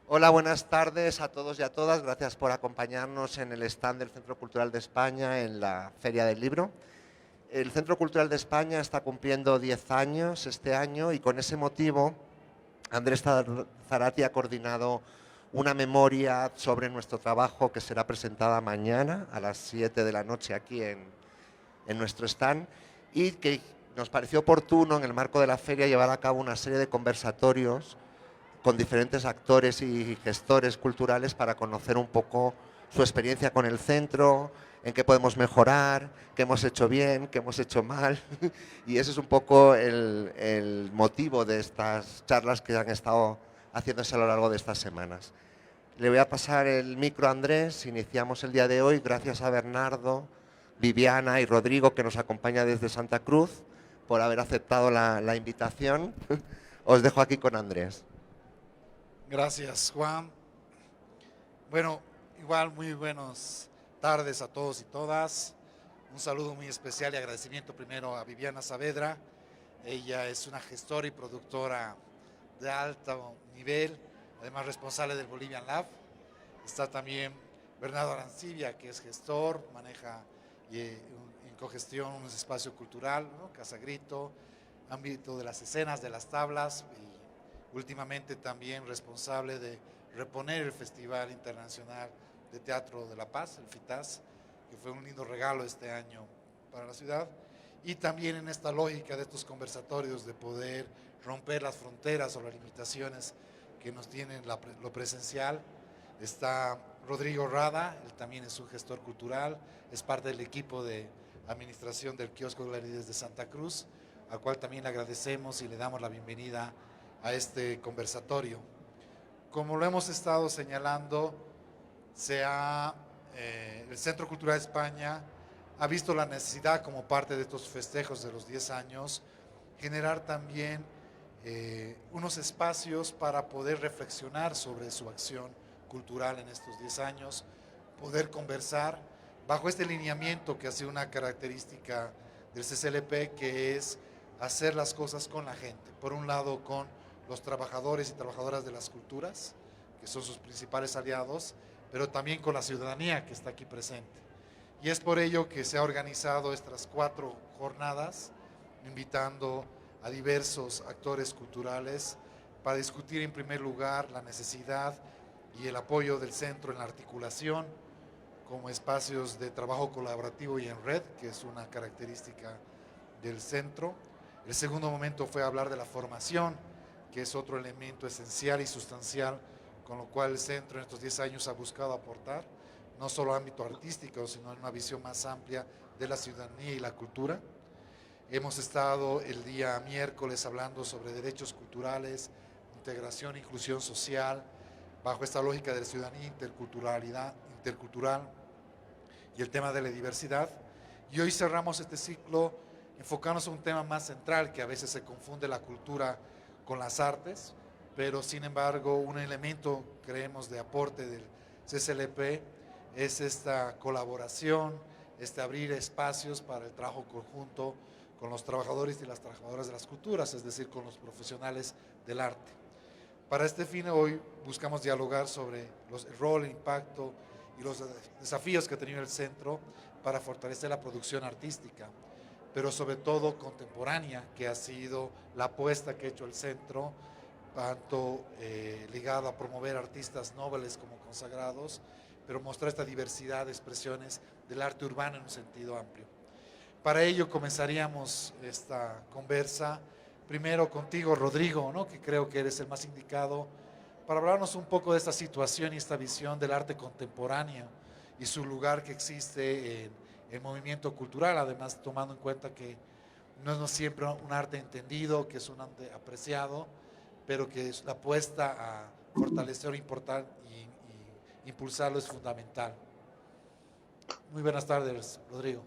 Hola, buenas tardes a todos y a todas. Gracias por acompañarnos en el stand del Centro Cultural de España en la Feria del Libro. El Centro Cultural de España está cumpliendo 10 años este año y con ese motivo Andrés Zarati ha coordinado una memoria sobre nuestro trabajo que será presentada mañana a las 7 de la noche aquí en nuestro stand y que nos pareció oportuno en el marco de la feria llevar a cabo una serie de conversatorios con diferentes actores y gestores culturales para conocer un poco su experiencia con el centro, en qué podemos mejorar, qué hemos hecho bien, qué hemos hecho mal. Y ese es un poco el motivo de estas charlas que han estado haciéndose a lo largo de estas semanas. Le voy a pasar el micro a Andrés. Iniciamos el día de hoy gracias a Bernardo, Viviana y Rodrigo, que nos acompaña desde Santa Cruz, por haber aceptado la invitación. Os dejo aquí con Andrés. Gracias, Juan. Bueno, igual muy buenas tardes a todos y todas. Un saludo muy especial y agradecimiento primero a Viviana Saavedra. Ella es una gestora y productora de alto nivel, además responsable del Bolivian Lab. Está también Bernardo Arancibia, que es gestor, maneja en cogestión un espacio cultural, ¿no? Casa Grito, ámbito de las escenas, de las tablas, y últimamente también responsable de reponer el Festival Internacional de Teatro de La Paz, el FITAS, que fue un lindo regalo este año para la ciudad. Y también en esta lógica de estos conversatorios de poder romper las fronteras o las limitaciones que nos tienen lo presencial, está Rodrigo Rada, él también es un gestor cultural, es parte del equipo de administración del Kiosco Claridades de Santa Cruz, al cual también le agradecemos y le damos la bienvenida a este conversatorio. Como lo hemos estado señalando, el Centro Cultural de España ha visto la necesidad, como parte de estos festejos de los 10 años, generar también unos espacios para poder reflexionar sobre su acción cultural en estos 10 años, poder conversar bajo este lineamiento que ha sido una característica del CCLP, que es hacer las cosas con la gente. Por un lado, con los trabajadores y trabajadoras de las culturas, que son sus principales aliados, pero también con la ciudadanía que está aquí presente. Y es por ello que se ha organizado estas 4 jornadas, invitando a diversos actores culturales para discutir en primer lugar la necesidad y el apoyo del centro en la articulación como espacios de trabajo colaborativo y en red, que es una característica del centro. El segundo momento fue hablar de la formación, que es otro elemento esencial y sustancial con lo cual el centro en estos 10 años ha buscado aportar, no solo ámbito artístico, sino en una visión más amplia de la ciudadanía y la cultura. Hemos estado el día miércoles hablando sobre derechos culturales, integración e inclusión social, bajo esta lógica de la ciudadanía intercultural y el tema de la diversidad. Y hoy cerramos este ciclo enfocándonos en un tema más central, que a veces se confunde la cultura con las artes, pero sin embargo un elemento, creemos, de aporte del CCLP es esta colaboración, este abrir espacios para el trabajo conjunto con los trabajadores y las trabajadoras de las culturas, es decir, con los profesionales del arte. Para este fin hoy buscamos dialogar sobre el rol, el impacto y los desafíos que ha tenido el centro para fortalecer la producción artística, pero sobre todo contemporánea, que ha sido la apuesta que ha hecho el centro, tanto ligado a promover artistas nobles como consagrados, pero mostrar esta diversidad de expresiones del arte urbano en un sentido amplio. Para ello comenzaríamos esta conversa primero contigo, Rodrigo, ¿no? Que creo que eres el más indicado para hablarnos un poco de esta situación y esta visión del arte contemporáneo y su lugar que existe en el movimiento cultural, además tomando en cuenta que no es siempre un arte entendido, que es un arte apreciado, pero que la apuesta a fortalecer, importar y impulsarlo es fundamental. Muy buenas tardes, Rodrigo.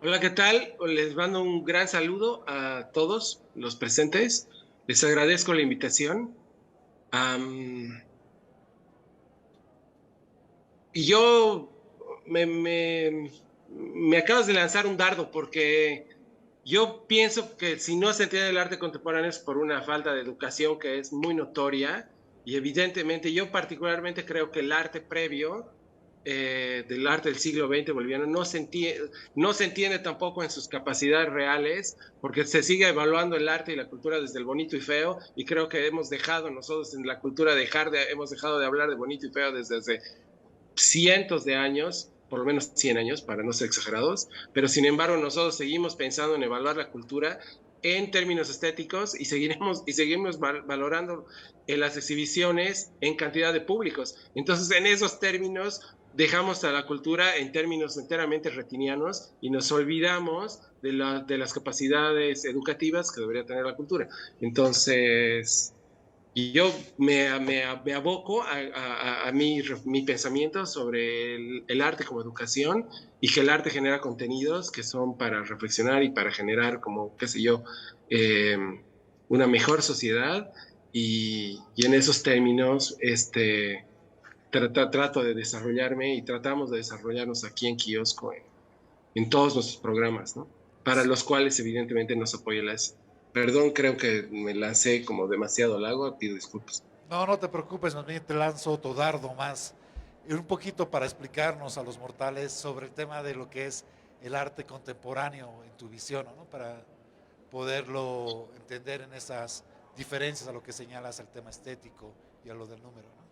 Hola, ¿qué tal? Les mando un gran saludo a todos los presentes. Les agradezco la invitación. Y yo me acabas de lanzar un dardo porque yo pienso que si no se entiende el arte contemporáneo es por una falta de educación que es muy notoria Y evidentemente yo particularmente creo que el arte previo del arte del siglo XX boliviano no se entiende tampoco en sus capacidades reales, porque se sigue evaluando el arte y la cultura desde el bonito y feo, y creo que hemos dejado nosotros en la cultura hemos dejado de hablar de bonito y feo desde hace cientos de años, por lo menos 100 años, para no ser exagerados, pero sin embargo nosotros seguimos pensando en evaluar la cultura en términos estéticos y seguimos valorando las exhibiciones en cantidad de públicos. Entonces, en esos términos, dejamos a la cultura en términos enteramente retinianos y nos olvidamos de las capacidades educativas que debería tener la cultura. Entonces, y yo me aboco a mi pensamiento sobre el arte como educación y que el arte genera contenidos que son para reflexionar y para generar como, qué sé yo, eh, una mejor sociedad y en esos términos trato de desarrollarme y tratamos de desarrollarnos aquí en Kiosco en todos nuestros programas, ¿no? Para los cuales evidentemente nos apoya la ESA. Perdón, creo que me lancé como demasiado al agua, pido disculpas. No, no te preocupes, más bien te lanzo otro dardo más. Un poquito para explicarnos a los mortales sobre el tema de lo que es el arte contemporáneo en tu visión, ¿no? Para poderlo entender en esas diferencias a lo que señalas al tema estético y a lo del número, ¿no?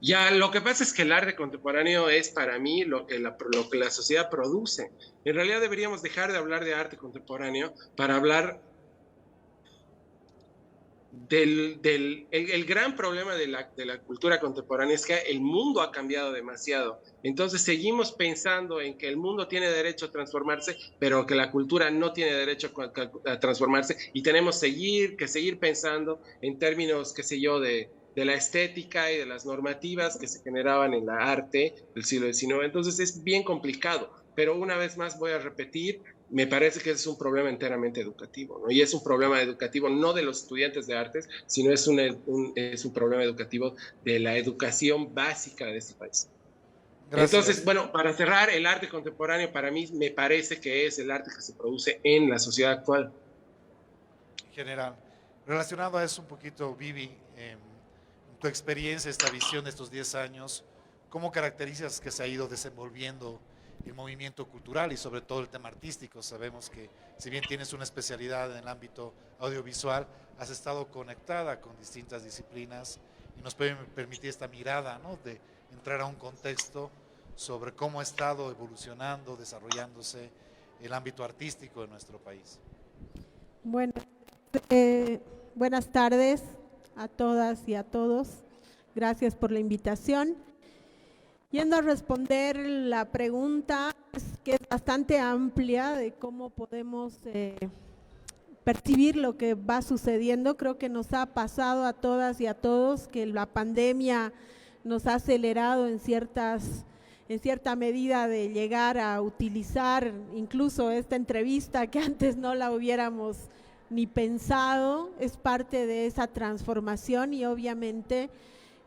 Ya, lo que pasa es que el arte contemporáneo es para mí lo que la sociedad produce. En realidad deberíamos dejar de hablar de arte contemporáneo para hablar el gran problema de la cultura contemporánea es que el mundo ha cambiado demasiado. Entonces seguimos pensando en que el mundo tiene derecho a transformarse, pero que la cultura no tiene derecho a transformarse y tenemos que seguir pensando en términos, qué sé yo, de la estética y de las normativas que se generaban en la arte del siglo XIX. Entonces es bien complicado, pero una vez más voy a repetir, me parece que es un problema enteramente educativo, ¿no? Y es un problema educativo no de los estudiantes de artes, sino es un problema educativo de la educación básica de este país. Entonces, Gracias. bueno, para cerrar, el arte contemporáneo para mí me parece que es el arte que se produce en la sociedad actual. General. Relacionado a eso un poquito, Vivi, tu experiencia, esta visión de estos 10 años, ¿cómo caracterizas que se ha ido desenvolviendo el movimiento cultural y sobre todo el tema artístico? Sabemos que si bien tienes una especialidad en el ámbito audiovisual, has estado conectada con distintas disciplinas y nos puede permitir esta mirada, ¿no? De entrar a un contexto sobre cómo ha estado evolucionando, desarrollándose el ámbito artístico de nuestro país. Bueno, buenas tardes a todas y a todos. Gracias por la invitación. Yendo a responder la pregunta, que es bastante amplia, de cómo podemos percibir lo que va sucediendo, creo que nos ha pasado a todas y a todos que la pandemia nos ha acelerado en cierta medida de llegar a utilizar incluso esta entrevista que antes no la hubiéramos ni pensado, es parte de esa transformación y obviamente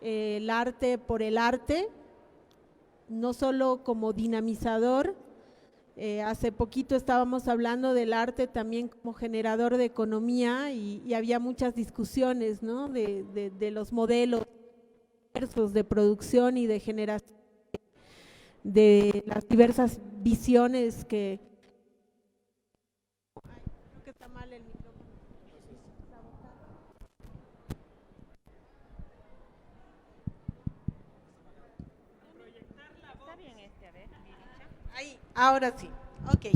el arte por el arte, no solo como dinamizador, hace poquito estábamos hablando del arte también como generador de economía y había muchas discusiones, ¿no? de los modelos de producción y de generación, de las diversas visiones que… Creo que está mal el micrófono. Ahí, ahora sí, ok.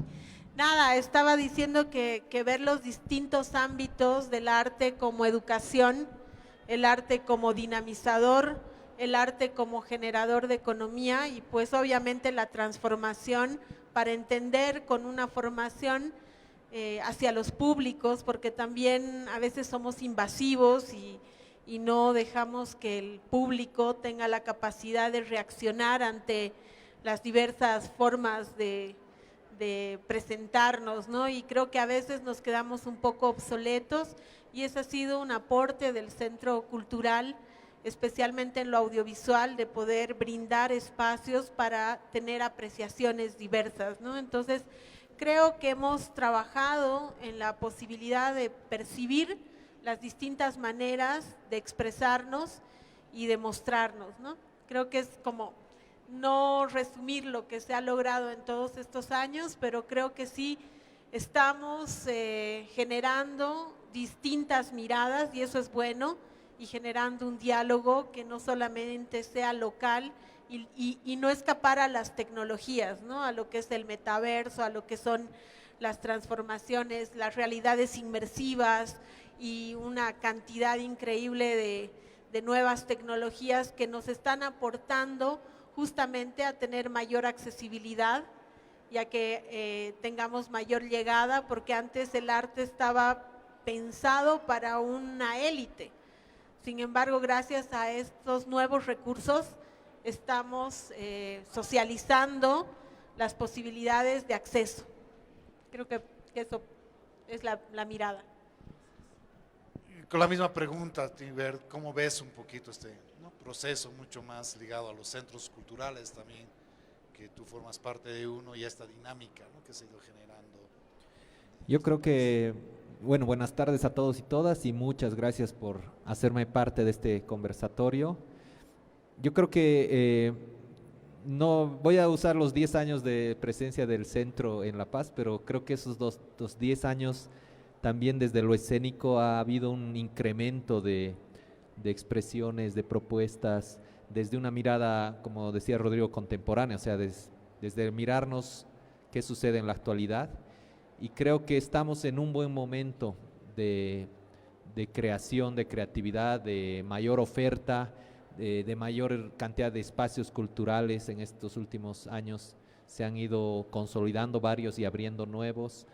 Nada, estaba diciendo que ver los distintos ámbitos del arte como educación, el arte como dinamizador, el arte como generador de economía y pues obviamente la transformación para entender con una formación hacia los públicos, porque también a veces somos invasivos y no dejamos que el público tenga la capacidad de reaccionar ante las diversas formas de presentarnos, ¿no? Y creo que a veces nos quedamos un poco obsoletos y ese ha sido un aporte del Centro Cultural, especialmente en lo audiovisual, de poder brindar espacios para tener apreciaciones diversas, ¿no? Entonces, creo que hemos trabajado en la posibilidad de percibir las distintas maneras de expresarnos y de mostrarnos, ¿no? Creo que es como no resumir lo que se ha logrado en todos estos años, pero creo que sí estamos generando distintas miradas y eso es bueno, y generando un diálogo que no solamente sea local y no escapar a las tecnologías, ¿no? A lo que es el metaverso, a lo que son las transformaciones, las realidades inmersivas y una cantidad increíble de nuevas tecnologías que nos están aportando justamente a tener mayor accesibilidad y a que tengamos mayor llegada, porque antes el arte estaba pensado para una élite. Sin embargo, gracias a estos nuevos recursos, estamos socializando las posibilidades de acceso. Creo que eso es la mirada. Con la misma pregunta, Tiber, ¿cómo ves un poquito este proceso mucho más ligado a los centros culturales también, que tú formas parte de uno, y esta dinámica, ¿no?, que se ha ido generando? Yo creo que, bueno, buenas tardes a todos y todas y muchas gracias por hacerme parte de este conversatorio. Yo creo que no voy a usar los 10 años de presencia del centro en La Paz, pero creo que esos dos 10 años también desde lo escénico ha habido un incremento de expresiones, de propuestas, desde una mirada, como decía Rodrigo, contemporánea, o sea, desde mirarnos qué sucede en la actualidad. Y creo que estamos en un buen momento de creación, de creatividad, de mayor oferta, de mayor cantidad de espacios culturales. En estos últimos años se han ido consolidando varios y abriendo nuevos.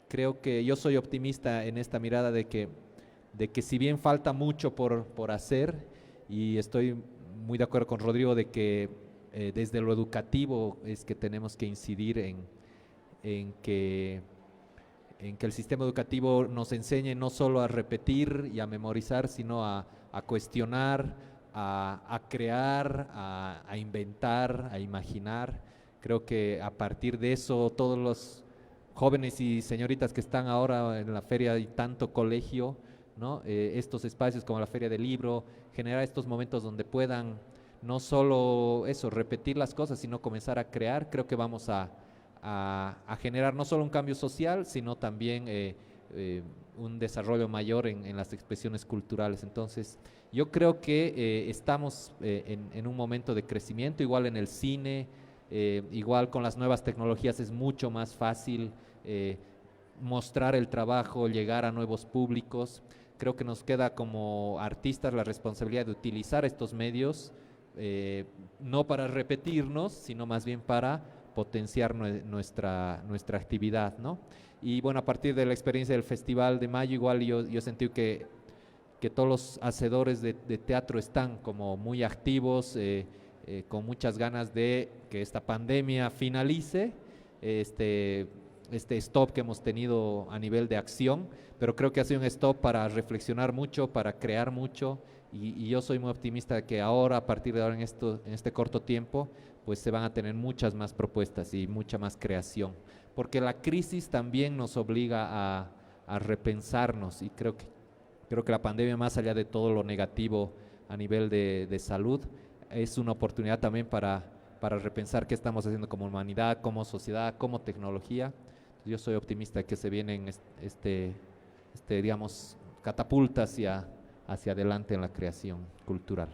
Creo que yo soy optimista en esta mirada de que si bien falta mucho por hacer, y estoy muy de acuerdo con Rodrigo de que desde lo educativo es que tenemos que incidir en que el sistema educativo nos enseñe no solo a repetir y a memorizar, sino a cuestionar, a crear, a inventar, a imaginar. Creo que a partir de eso todos los jóvenes y señoritas que están ahora en la feria y tanto colegio, ¿no? Estos espacios como la Feria del Libro, generar estos momentos donde puedan no solo eso, repetir las cosas, sino comenzar a crear. Creo que vamos a generar no solo un cambio social, sino también un desarrollo mayor en las expresiones culturales. Entonces, yo creo que estamos en un momento de crecimiento, igual en el cine, igual con las nuevas tecnologías es mucho más fácil mostrar el trabajo, llegar a nuevos públicos. Creo que nos queda como artistas la responsabilidad de utilizar estos medios, no para repetirnos, sino más bien para potenciar nuestra actividad, ¿no? Y bueno, a partir de la experiencia del Festival de Mayo, igual yo sentí que todos los hacedores de teatro están como muy activos, con muchas ganas de que esta pandemia finalice, este stop que hemos tenido a nivel de acción, pero creo que ha sido un stop para reflexionar mucho, para crear mucho, y yo soy muy optimista de que ahora, a partir de ahora, en este corto tiempo, pues se van a tener muchas más propuestas y mucha más creación, porque la crisis también nos obliga a repensarnos, y creo que la pandemia, más allá de todo lo negativo a nivel de salud, es una oportunidad también para repensar qué estamos haciendo como humanidad, como sociedad, como tecnología. Yo soy optimista que se vienen digamos, catapulta hacia adelante en la creación cultural.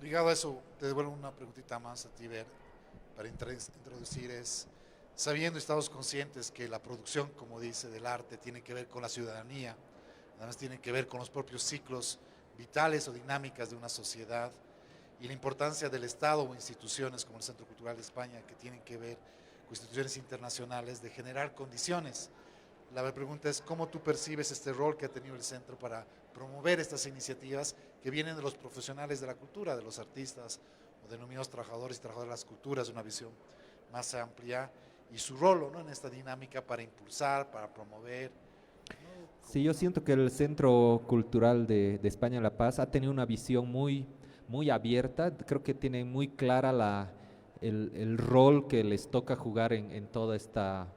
Ligado a eso, te devuelvo una preguntita más a ti, Ver, para introducir sabiendo y estamos conscientes que la producción, como dice, del arte tiene que ver con la ciudadanía, además tiene que ver con los propios ciclos vitales o dinámicas de una sociedad, y la importancia del Estado o instituciones como el Centro Cultural de España, que tienen que ver con instituciones internacionales, de generar condiciones. La pregunta es, ¿cómo tú percibes este rol que ha tenido el centro para promover estas iniciativas que vienen de los profesionales de la cultura, de los artistas o denominados trabajadores y trabajadoras de las culturas, una visión más amplia, y su rol, ¿no?, en esta dinámica para impulsar, para promover? Sí, yo siento que el Centro Cultural de España La Paz ha tenido una visión muy abierta. Creo que tiene muy clara el rol que les toca jugar en toda esta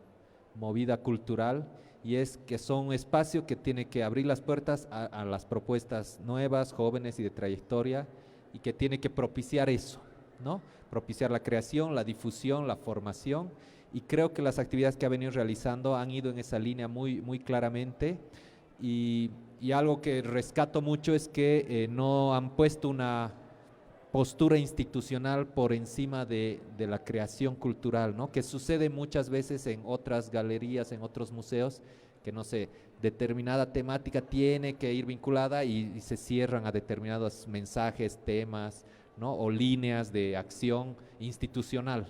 movida cultural, y es que son un espacio que tiene que abrir las puertas a las propuestas nuevas, jóvenes y de trayectoria, y que tiene que propiciar eso, ¿no? Propiciar la creación, la difusión, la formación, y creo que las actividades que ha venido realizando han ido en esa línea muy claramente, y algo que rescato mucho es que no han puesto una postura institucional por encima de la creación cultural, ¿no? Que sucede muchas veces en otras galerías, en otros museos, que no sé, determinada temática tiene que ir vinculada y se cierran a determinados mensajes, temas, ¿no? O líneas de acción institucional.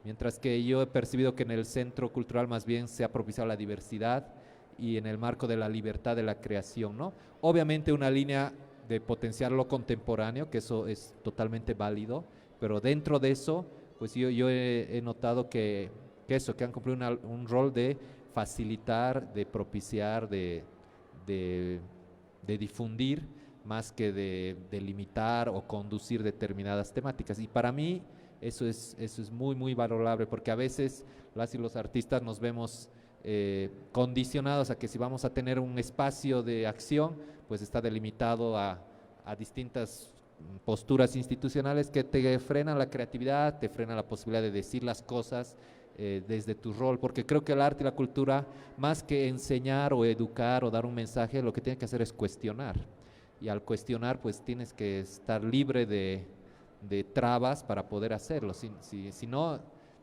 Mientras que yo he percibido que en el Centro Cultural más bien se ha propiciado la diversidad y en el marco de la libertad de la creación, ¿no? Obviamente una línea de potenciar lo contemporáneo, que eso es totalmente válido, pero dentro de eso, pues yo he notado que han cumplido un rol de facilitar, de propiciar, de difundir, más que de limitar o conducir determinadas temáticas. Y para mí eso es muy valorable, porque a veces las y los artistas nos vemos condicionados a que si vamos a tener un espacio de acción, pues está delimitado a distintas posturas institucionales que te frenan la creatividad, te frenan la posibilidad de decir las cosas desde tu rol, porque creo que el arte y la cultura, más que enseñar o educar o dar un mensaje, lo que tiene que hacer es cuestionar, y al cuestionar pues tienes que estar libre de trabas para poder hacerlo, si no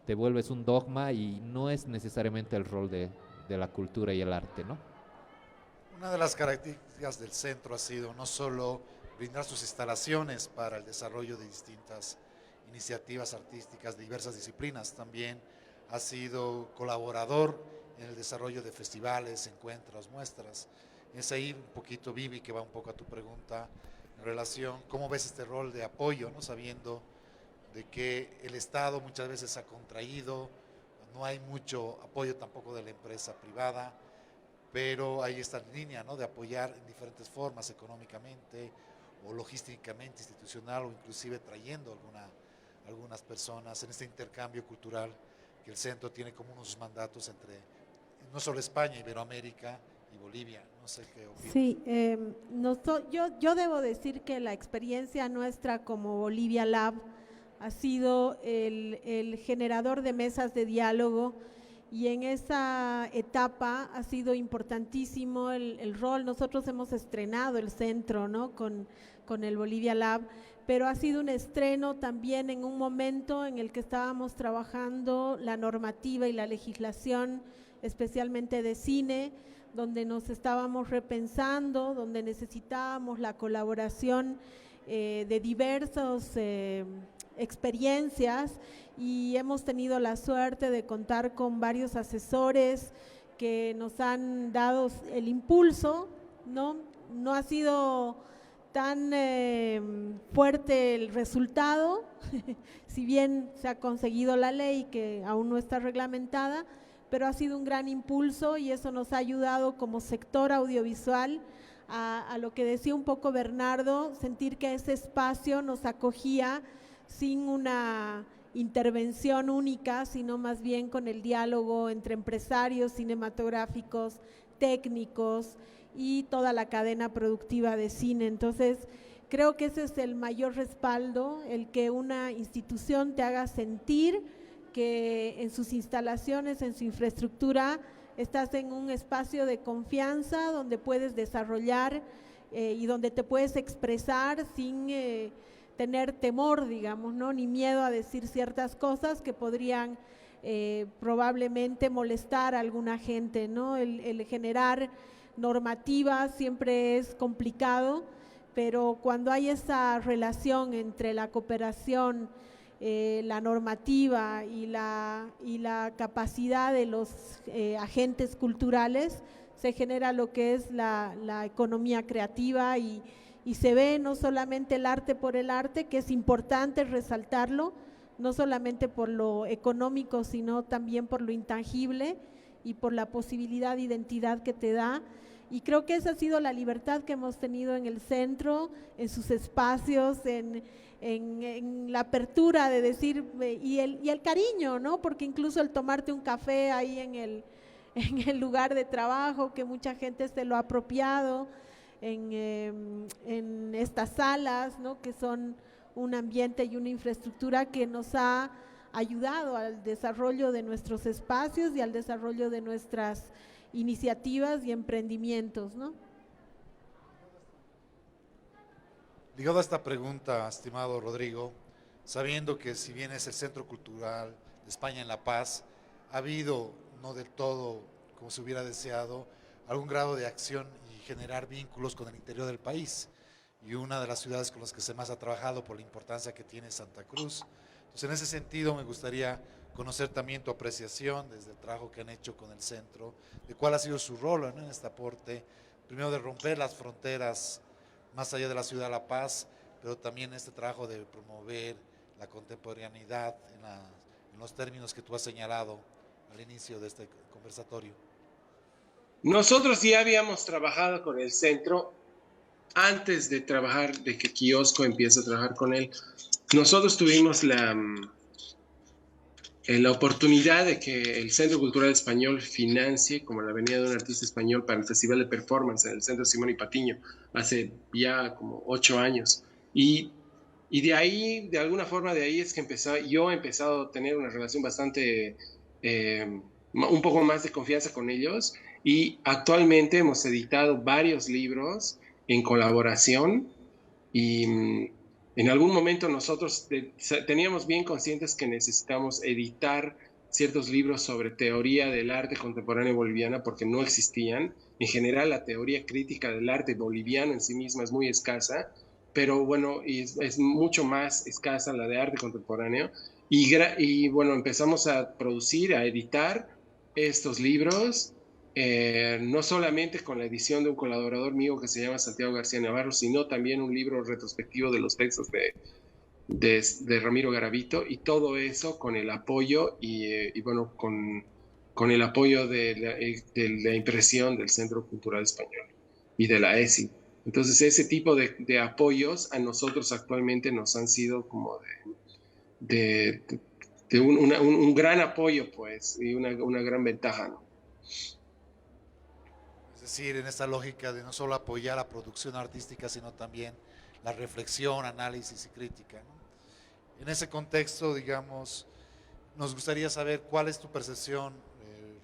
te vuelves un dogma y no es necesariamente el rol de la cultura y el arte, ¿no? Una de las características del centro ha sido no solo brindar sus instalaciones para el desarrollo de distintas iniciativas artísticas de diversas disciplinas, también ha sido colaborador en el desarrollo de festivales, encuentros, muestras. Es ahí un poquito, Vivi, que va un poco a tu pregunta en relación, ¿cómo ves este rol de apoyo, ¿no? Sabiendo de que el Estado muchas veces ha contraído, no hay mucho apoyo tampoco de la empresa privada, pero hay esta línea, ¿no? De apoyar en diferentes formas, económicamente o logísticamente, institucional, o inclusive trayendo algunas personas en este intercambio cultural que el centro tiene como unos mandatos entre no solo España, Iberoamérica y Bolivia. No sé qué opinas. Sí, yo debo decir que la experiencia nuestra como Bolivia Lab ha sido el generador de mesas de diálogo, y en esa etapa ha sido importantísimo el rol. Nosotros hemos estrenado el centro, ¿no? con el Bolivia Lab, pero ha sido un estreno también en un momento en el que estábamos trabajando la normativa y la legislación, especialmente de cine, donde nos estábamos repensando, donde necesitábamos la colaboración de diversas experiencias, y hemos tenido la suerte de contar con varios asesores que nos han dado el impulso, ¿no? No ha sido tan fuerte el resultado, si bien se ha conseguido la ley que aún no está reglamentada, pero ha sido un gran impulso, y eso nos ha ayudado como sector audiovisual a lo que decía un poco Bernardo, sentir que ese espacio nos acogía sin una intervención única, sino más bien con el diálogo entre empresarios cinematográficos, técnicos y toda la cadena productiva de cine. Entonces, creo que ese es el mayor respaldo, el que una institución te haga sentir que en sus instalaciones, en su infraestructura, estás en un espacio de confianza donde puedes desarrollar y donde te puedes expresar sin tener temor, digamos, ¿no? Ni miedo a decir ciertas cosas que podrían probablemente molestar a alguna gente, ¿no? El generar normativas siempre es complicado, pero cuando hay esa relación entre la cooperación, la normativa y la capacidad de los agentes culturales, se genera lo que es la economía creativa, y se ve no solamente el arte por el arte, que es importante resaltarlo, no solamente por lo económico, sino también por lo intangible y por la posibilidad de identidad que te da. Y creo que esa ha sido la libertad que hemos tenido en el centro, en sus espacios, en la apertura de decir, y el cariño, ¿no? Porque incluso el tomarte un café ahí en el lugar de trabajo, que mucha gente se lo ha apropiado en estas salas, ¿no? Que son un ambiente y una infraestructura que nos ha ayudado al desarrollo de nuestros espacios y al desarrollo de nuestras iniciativas y emprendimientos, ¿no? Ligado a esta pregunta, estimado Rodrigo, sabiendo que si bien es el Centro Cultural de España en La Paz, ha habido, no del todo como se hubiera deseado, algún grado de acción y generar vínculos con el interior del país. Y una de las ciudades con las que se más ha trabajado por la importancia que tiene Santa Cruz. Entonces, en ese sentido, me gustaría conocer también tu apreciación desde el trabajo que han hecho con el centro, de cuál ha sido su rol, ¿no?, en este aporte, primero de romper las fronteras más allá de la ciudad de La Paz, pero también este trabajo de promover la contemporaneidad en los términos que tú has señalado al inicio de este conversatorio. Nosotros ya habíamos trabajado con el centro antes de trabajar, de que Kiosco empiece a trabajar con él. Nosotros tuvimos la oportunidad de que el Centro Cultural Español financie como la venida de un artista español para el Festival de Performance en el Centro Simón y Patiño hace ya como 8 años. Y de ahí, de alguna forma, de ahí es que yo he empezado a tener una relación bastante, un poco más de confianza con ellos, y actualmente hemos editado varios libros en colaboración, y en algún momento nosotros teníamos bien conscientes que necesitamos editar ciertos libros sobre teoría del arte contemporáneo boliviana porque no existían. En general, la teoría crítica del arte boliviano en sí misma es muy escasa, pero bueno, es mucho más escasa la de arte contemporáneo. Y bueno, empezamos a producir, a editar estos libros, no solamente con la edición de un colaborador mío que se llama Santiago García Navarro, sino también un libro retrospectivo de los textos de Ramiro Garavito, y todo eso con el apoyo y bueno, con el apoyo de la impresión del Centro Cultural Español y de la ESI. Entonces, ese tipo de apoyos a nosotros actualmente nos han sido como de un gran apoyo, pues, y una gran ventaja, ¿no? Es decir, en esta lógica de no solo apoyar la producción artística, sino también la reflexión, análisis y crítica, ¿no? En ese contexto, digamos, nos gustaría saber cuál es tu percepción,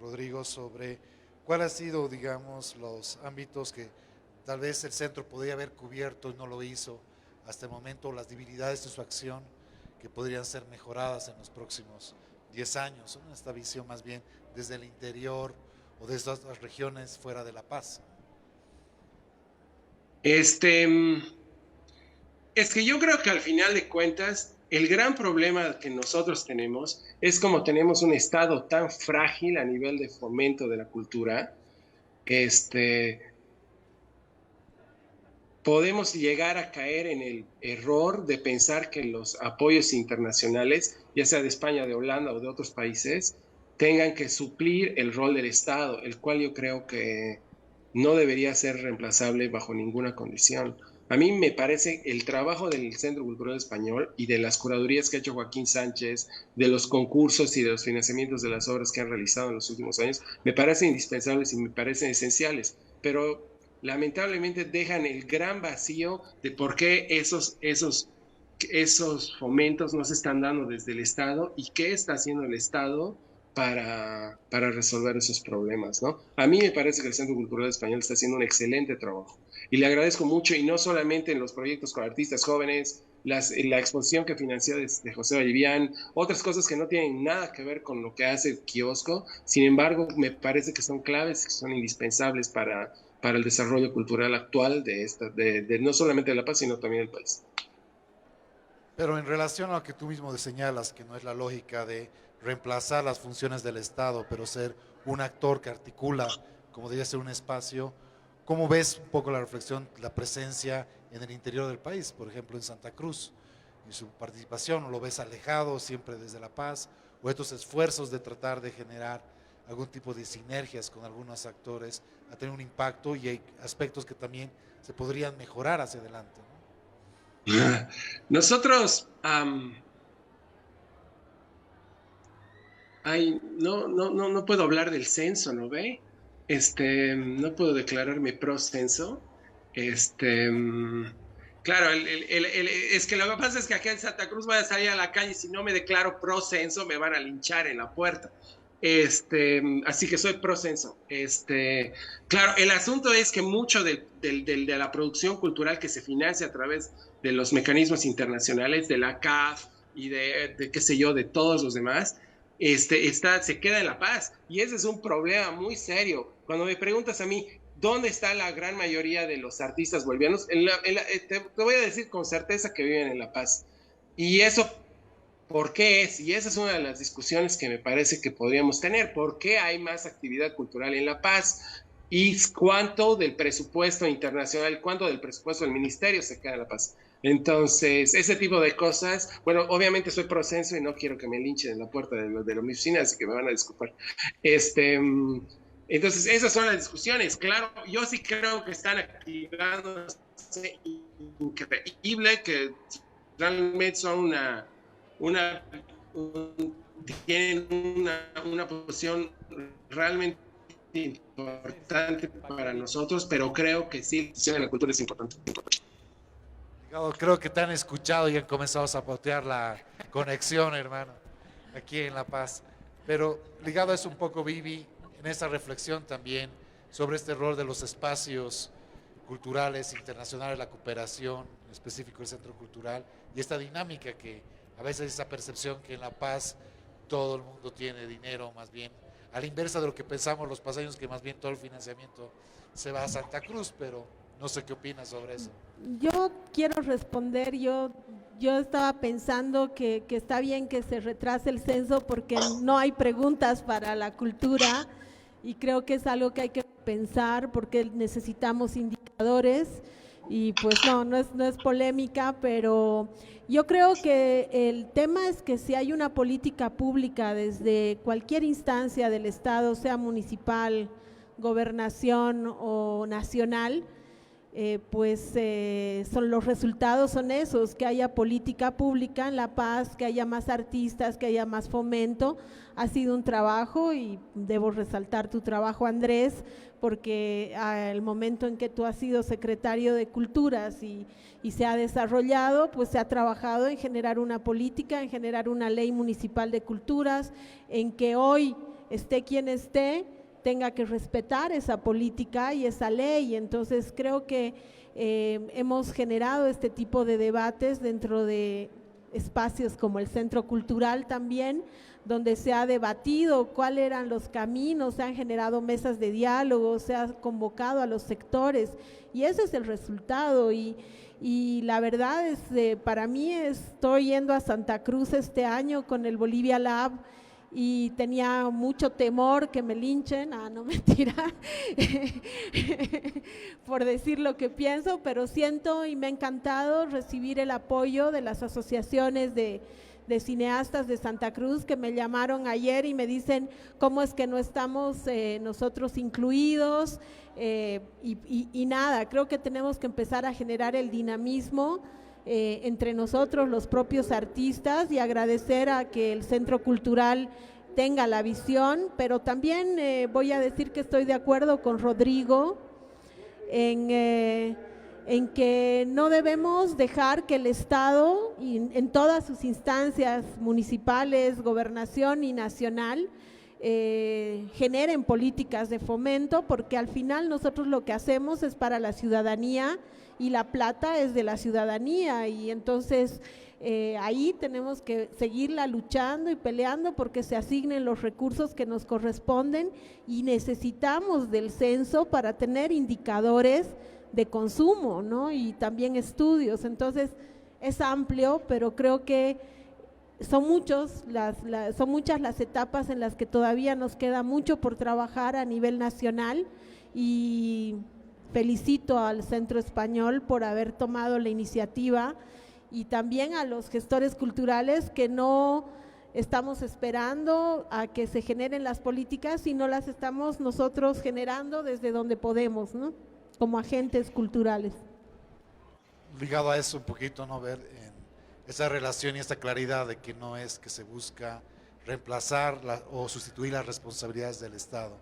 Rodrigo, sobre cuál ha sido, digamos, los ámbitos que tal vez el centro podría haber cubierto y no lo hizo hasta el momento, las debilidades de su acción que podrían ser mejoradas en los próximos 10 años, ¿no? Esta visión más bien desde el interior o de estas regiones fuera de La Paz. Es que yo creo que al final de cuentas, el gran problema que nosotros tenemos es como tenemos un estado tan frágil a nivel de fomento de la cultura, podemos llegar a caer en el error de pensar que los apoyos internacionales, ya sea de España, de Holanda o de otros países, tengan que suplir el rol del Estado, el cual yo creo que no debería ser reemplazable bajo ninguna condición. A mí me parece el trabajo del Centro Cultural Español y de las curadurías que ha hecho Joaquín Sánchez, de los concursos y de los financiamientos de las obras que han realizado en los últimos años, me parecen indispensables y me parecen esenciales, pero lamentablemente dejan el gran vacío de por qué esos fomentos no se están dando desde el Estado y qué está haciendo el Estado para resolver esos problemas, ¿no? A mí me parece que el Centro Cultural Español está haciendo un excelente trabajo y le agradezco mucho, y no solamente en los proyectos con artistas jóvenes, la exposición que financió de José Vallivian, otras cosas que no tienen nada que ver con lo que hace el Kiosco, sin embargo, me parece que son claves, que son indispensables para el desarrollo cultural actual de no solamente de La Paz, sino también del país. Pero en relación a lo que tú mismo señalas, que no es la lógica de reemplazar las funciones del Estado, pero ser un actor que articula, como debería ser un espacio, ¿cómo ves un poco la reflexión, la presencia en el interior del país, por ejemplo en Santa Cruz, y su participación? ¿O lo ves alejado siempre desde La Paz? ¿O estos esfuerzos de tratar de generar algún tipo de sinergias con algunos actores a tener un impacto, y hay aspectos que también se podrían mejorar hacia adelante, ¿no? Nosotros, Ay, no puedo hablar del censo, ¿no ve? No puedo declararme pro censo. Este, mm, claro, es que lo que pasa es que acá en Santa Cruz voy a salir a la calle y si no me declaro pro censo me van a linchar en la puerta. Así que soy pro censo. Claro, el asunto es que mucho de la producción cultural que se financia a través de los mecanismos internacionales, de la CAF y de qué sé yo, de todos los demás, se queda en La Paz. Y ese es un problema muy serio. Cuando me preguntas a mí, ¿dónde está la gran mayoría de los artistas bolivianos? Te voy a decir con certeza que viven en La Paz. Y eso, ¿por qué es? Y esa es una de las discusiones que me parece que podríamos tener. ¿Por qué hay más actividad cultural en La Paz? ¿Y cuánto del presupuesto internacional, cuánto del presupuesto del ministerio se queda en La Paz? Entonces, ese tipo de cosas, bueno, obviamente soy pro censo y no quiero que me linchen en la puerta de la oficina, así que me van a disculpar. Entonces, esas son las discusiones. Claro, yo sí creo que están activándose increíble, que realmente son tienen una posición realmente importante para nosotros, pero creo que sí, la cultura es importante. Creo que te han escuchado y han comenzado a sabotear la conexión, hermano, aquí en La Paz. Pero ligado a eso un poco, Vivi, en esa reflexión también sobre este rol de los espacios culturales internacionales, la cooperación, en específico el Centro Cultural, y esta dinámica que a veces esa percepción que en La Paz todo el mundo tiene dinero, más bien, a la inversa de lo que pensamos los paseños, que más bien todo el financiamiento se va a Santa Cruz, pero no sé qué opinas sobre eso. Yo quiero responder, yo estaba pensando que está bien que se retrase el censo porque no hay preguntas para la cultura y creo que es algo que hay que pensar porque necesitamos indicadores y pues no es polémica, pero yo creo que el tema es que si hay una política pública desde cualquier instancia del Estado, sea municipal, gobernación o nacional, son los resultados son esos, que haya política pública en La Paz, que haya más artistas, que haya más fomento. Ha sido un trabajo y debo resaltar tu trabajo, Andrés, porque al momento en que tú has sido secretario de Culturas y se ha desarrollado, pues se ha trabajado en generar una política, en generar una ley municipal de culturas, en que hoy esté quien esté, tenga que respetar esa política y esa ley. Entonces creo que hemos generado este tipo de debates dentro de espacios como el Centro Cultural también, donde se ha debatido cuáles eran los caminos, se han generado mesas de diálogo, se ha convocado a los sectores y ese es el resultado. Y la verdad es, para mí estoy yendo a Santa Cruz este año con el Bolivia Lab y tenía mucho temor que me linchen, no mentira, por decir lo que pienso, pero siento y me ha encantado recibir el apoyo de las asociaciones de cineastas de Santa Cruz que me llamaron ayer y me dicen cómo es que no estamos nosotros incluidos y nada, creo que tenemos que empezar a generar el dinamismo entre nosotros, los propios artistas, y agradecer a que el Centro Cultural tenga la visión, pero también voy a decir que estoy de acuerdo con Rodrigo en que no debemos dejar que el Estado, en todas sus instancias municipales, gobernación y nacional, generen políticas de fomento, porque al final nosotros lo que hacemos es para la ciudadanía y la plata es de la ciudadanía, y entonces ahí tenemos que seguirla luchando y peleando porque se asignen los recursos que nos corresponden, y necesitamos del censo para tener indicadores de consumo, ¿no? Y también estudios. Entonces es amplio, pero creo que son muchas las etapas en las que todavía nos queda mucho por trabajar a nivel nacional, y felicito al Centro Español por haber tomado la iniciativa y también a los gestores culturales que no estamos esperando a que se generen las políticas, sino las estamos nosotros generando desde donde podemos, ¿no? Como agentes culturales. Ligado a eso un poquito, ¿no? Ver en esa relación y esta claridad de que no es que se busca reemplazar o sustituir las responsabilidades del Estado,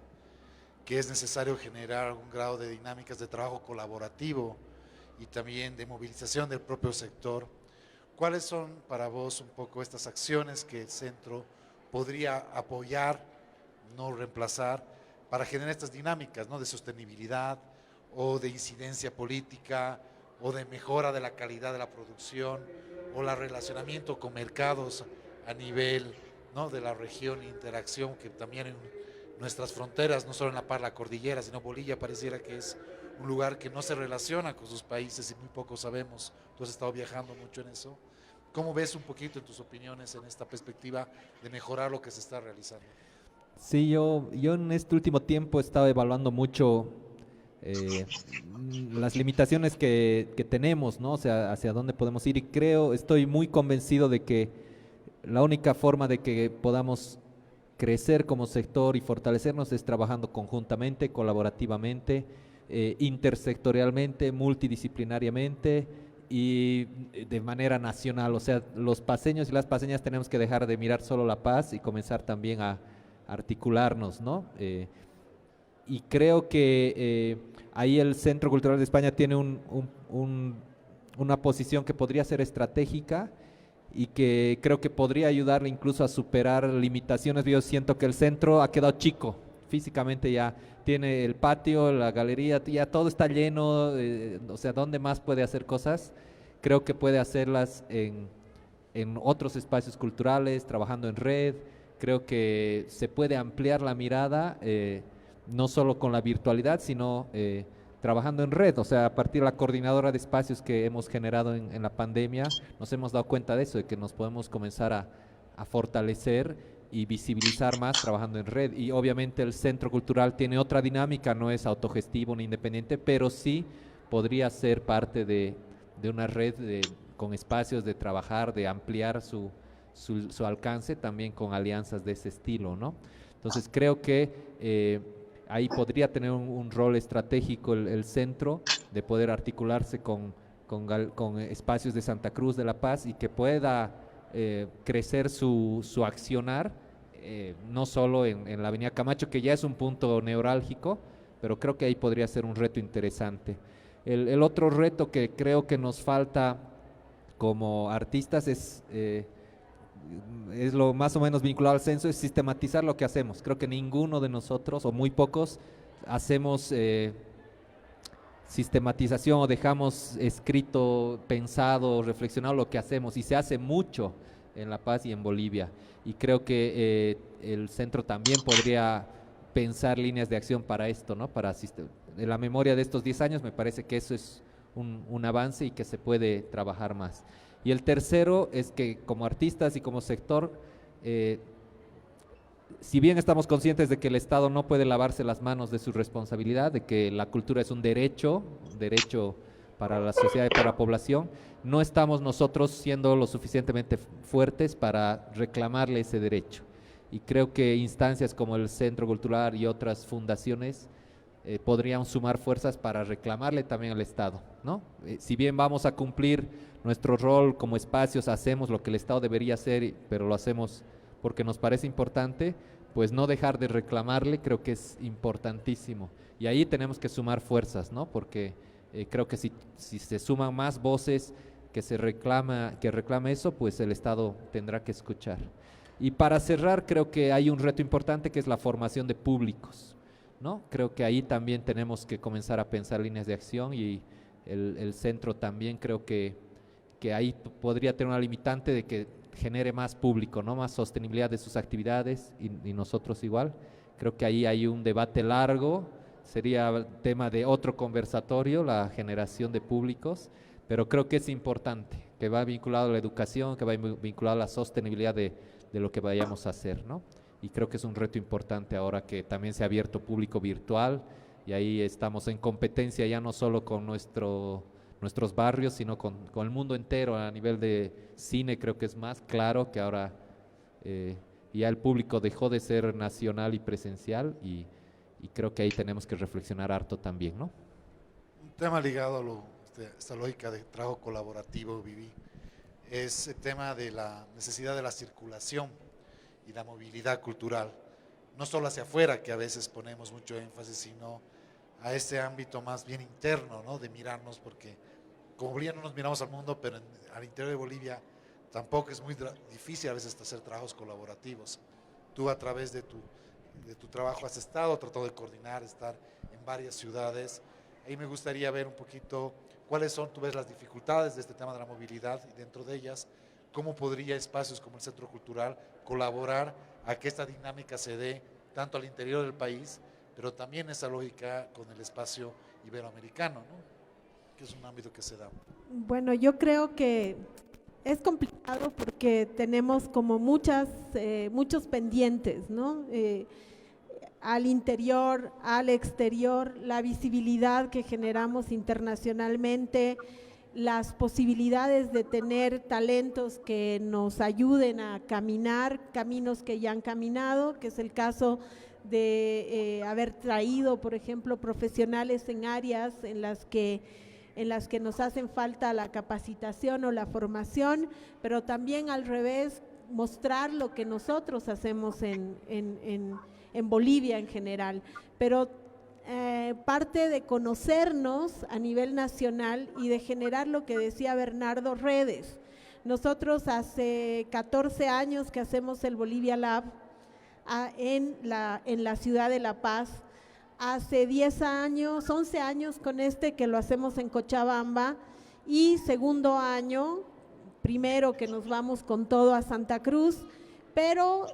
que es necesario generar un grado de dinámicas de trabajo colaborativo y también de movilización del propio sector. ¿Cuáles son para vos un poco estas acciones que el centro podría apoyar, no reemplazar, para generar estas dinámicas, ¿no?, de sostenibilidad o de incidencia política o de mejora de la calidad de la producción o el relacionamiento con mercados a nivel, ¿no?, de la región, interacción que también en nuestras fronteras, no solo en la par la cordillera, sino Bolivia pareciera que es un lugar que no se relaciona con sus países y muy poco sabemos. Tú has estado viajando mucho en eso. ¿Cómo ves un poquito en tus opiniones en esta perspectiva de mejorar lo que se está realizando? Sí, yo en este último tiempo he estado evaluando mucho las limitaciones que tenemos, ¿no? O sea, hacia dónde podemos ir, y estoy muy convencido de que la única forma de que podamos crecer como sector y fortalecernos es trabajando conjuntamente, colaborativamente, intersectorialmente, multidisciplinariamente y de manera nacional. O sea, los paceños y las paceñas tenemos que dejar de mirar solo La Paz y comenzar también a articularnos, ¿no? Y creo que ahí el Centro Cultural de España tiene una posición que podría ser estratégica y que creo que podría ayudarle incluso a superar limitaciones. Yo siento que el centro ha quedado chico, físicamente ya tiene el patio, la galería, ya todo está lleno, o sea, ¿dónde más puede hacer cosas? Creo que puede hacerlas en otros espacios culturales, trabajando en red. Creo que se puede ampliar la mirada, no solo con la virtualidad, sino trabajando en red. O sea, a partir de la coordinadora de espacios que hemos generado en la pandemia, nos hemos dado cuenta de eso, de que nos podemos comenzar a fortalecer y visibilizar más trabajando en red. Y obviamente el centro cultural tiene otra dinámica, no es autogestivo ni independiente, pero sí podría ser parte de una red con espacios de trabajar, de ampliar su alcance también con alianzas de ese estilo, ¿no? Entonces creo que ahí podría tener un rol estratégico el centro, de poder articularse con espacios de Santa Cruz de La Paz y que pueda crecer su accionar, no solo en la Avenida Camacho, que ya es un punto neurálgico, pero creo que ahí podría ser un reto interesante. El otro reto que creo que nos falta como artistas es lo más o menos vinculado al censo, es sistematizar lo que hacemos. Creo que ninguno de nosotros, o muy pocos, hacemos sistematización o dejamos escrito, pensado, reflexionado lo que hacemos, y se hace mucho en La Paz y en Bolivia. Y creo que el centro también podría pensar líneas de acción para esto, ¿no? De la memoria de estos 10 años, me parece que eso es un avance y que se puede trabajar más. Y el tercero es que como artistas y como sector, si bien estamos conscientes de que el Estado no puede lavarse las manos de su responsabilidad, de que la cultura es un derecho para la sociedad y para la población, no estamos nosotros siendo lo suficientemente fuertes para reclamarle ese derecho. Y creo que instancias como el Centro Cultural y otras fundaciones podrían sumar fuerzas para reclamarle también al Estado, ¿no? Si bien vamos a cumplir nuestro rol como espacios, hacemos lo que el Estado debería hacer, pero lo hacemos porque nos parece importante, pues no dejar de reclamarle creo que es importantísimo. Y ahí tenemos que sumar fuerzas, ¿no? Porque creo que si se suman más voces que reclame eso, pues el Estado tendrá que escuchar. Y para cerrar, creo que hay un reto importante que es la formación de públicos, ¿no? Creo que ahí también tenemos que comenzar a pensar líneas de acción, y el centro también creo que ahí podría tener una limitante de que genere más público, ¿no? Más sostenibilidad de sus actividades, y nosotros igual. Creo que ahí hay un debate largo, sería tema de otro conversatorio, la generación de públicos, pero creo que es importante, que va vinculado a la educación, que va vinculado a la sostenibilidad de lo que vayamos a hacer, ¿no? Y creo que es un reto importante ahora que también se ha abierto público virtual, y ahí estamos en competencia ya no solo con nuestros barrios, sino con el mundo entero. A nivel de cine creo que es más claro que ahora ya el público dejó de ser nacional y presencial, y creo que ahí tenemos que reflexionar harto también, ¿no? Un tema ligado a esta lógica de trabajo colaborativo, Vivi, es el tema de la necesidad de la circulación y la movilidad cultural, no solo hacia afuera, que a veces ponemos mucho énfasis, sino a este ámbito más bien interno, ¿no? De mirarnos, porque como Bolivia no nos miramos al mundo, pero al interior de Bolivia tampoco es muy difícil a veces hacer trabajos colaborativos. Tú a través de tu trabajo has estado tratando de coordinar, estar en varias ciudades. Ahí me gustaría ver un poquito cuáles son, tú ves, las dificultades de este tema de la movilidad y dentro de ellas, cómo podría espacios como el Centro Cultural colaborar a que esta dinámica se dé tanto al interior del país, pero también esa lógica con el espacio iberoamericano, ¿no? Que es un ámbito que se da. Bueno, yo creo que es complicado porque tenemos como muchos pendientes, ¿no? Al interior, al exterior, la visibilidad que generamos internacionalmente, las posibilidades de tener talentos que nos ayuden a caminar caminos que ya han caminado, que es el caso de haber traído, por ejemplo, profesionales en áreas en las que nos hacen falta la capacitación o la formación, pero también al revés, mostrar lo que nosotros hacemos en Bolivia en general. Pero parte de conocernos a nivel nacional y de generar lo que decía Bernardo, redes. Nosotros hace 14 años que hacemos el Bolivia Lab en la ciudad de La Paz. Hace 10 años, 11 años con que lo hacemos en Cochabamba, y segundo año, primero que nos vamos con todo a Santa Cruz, pero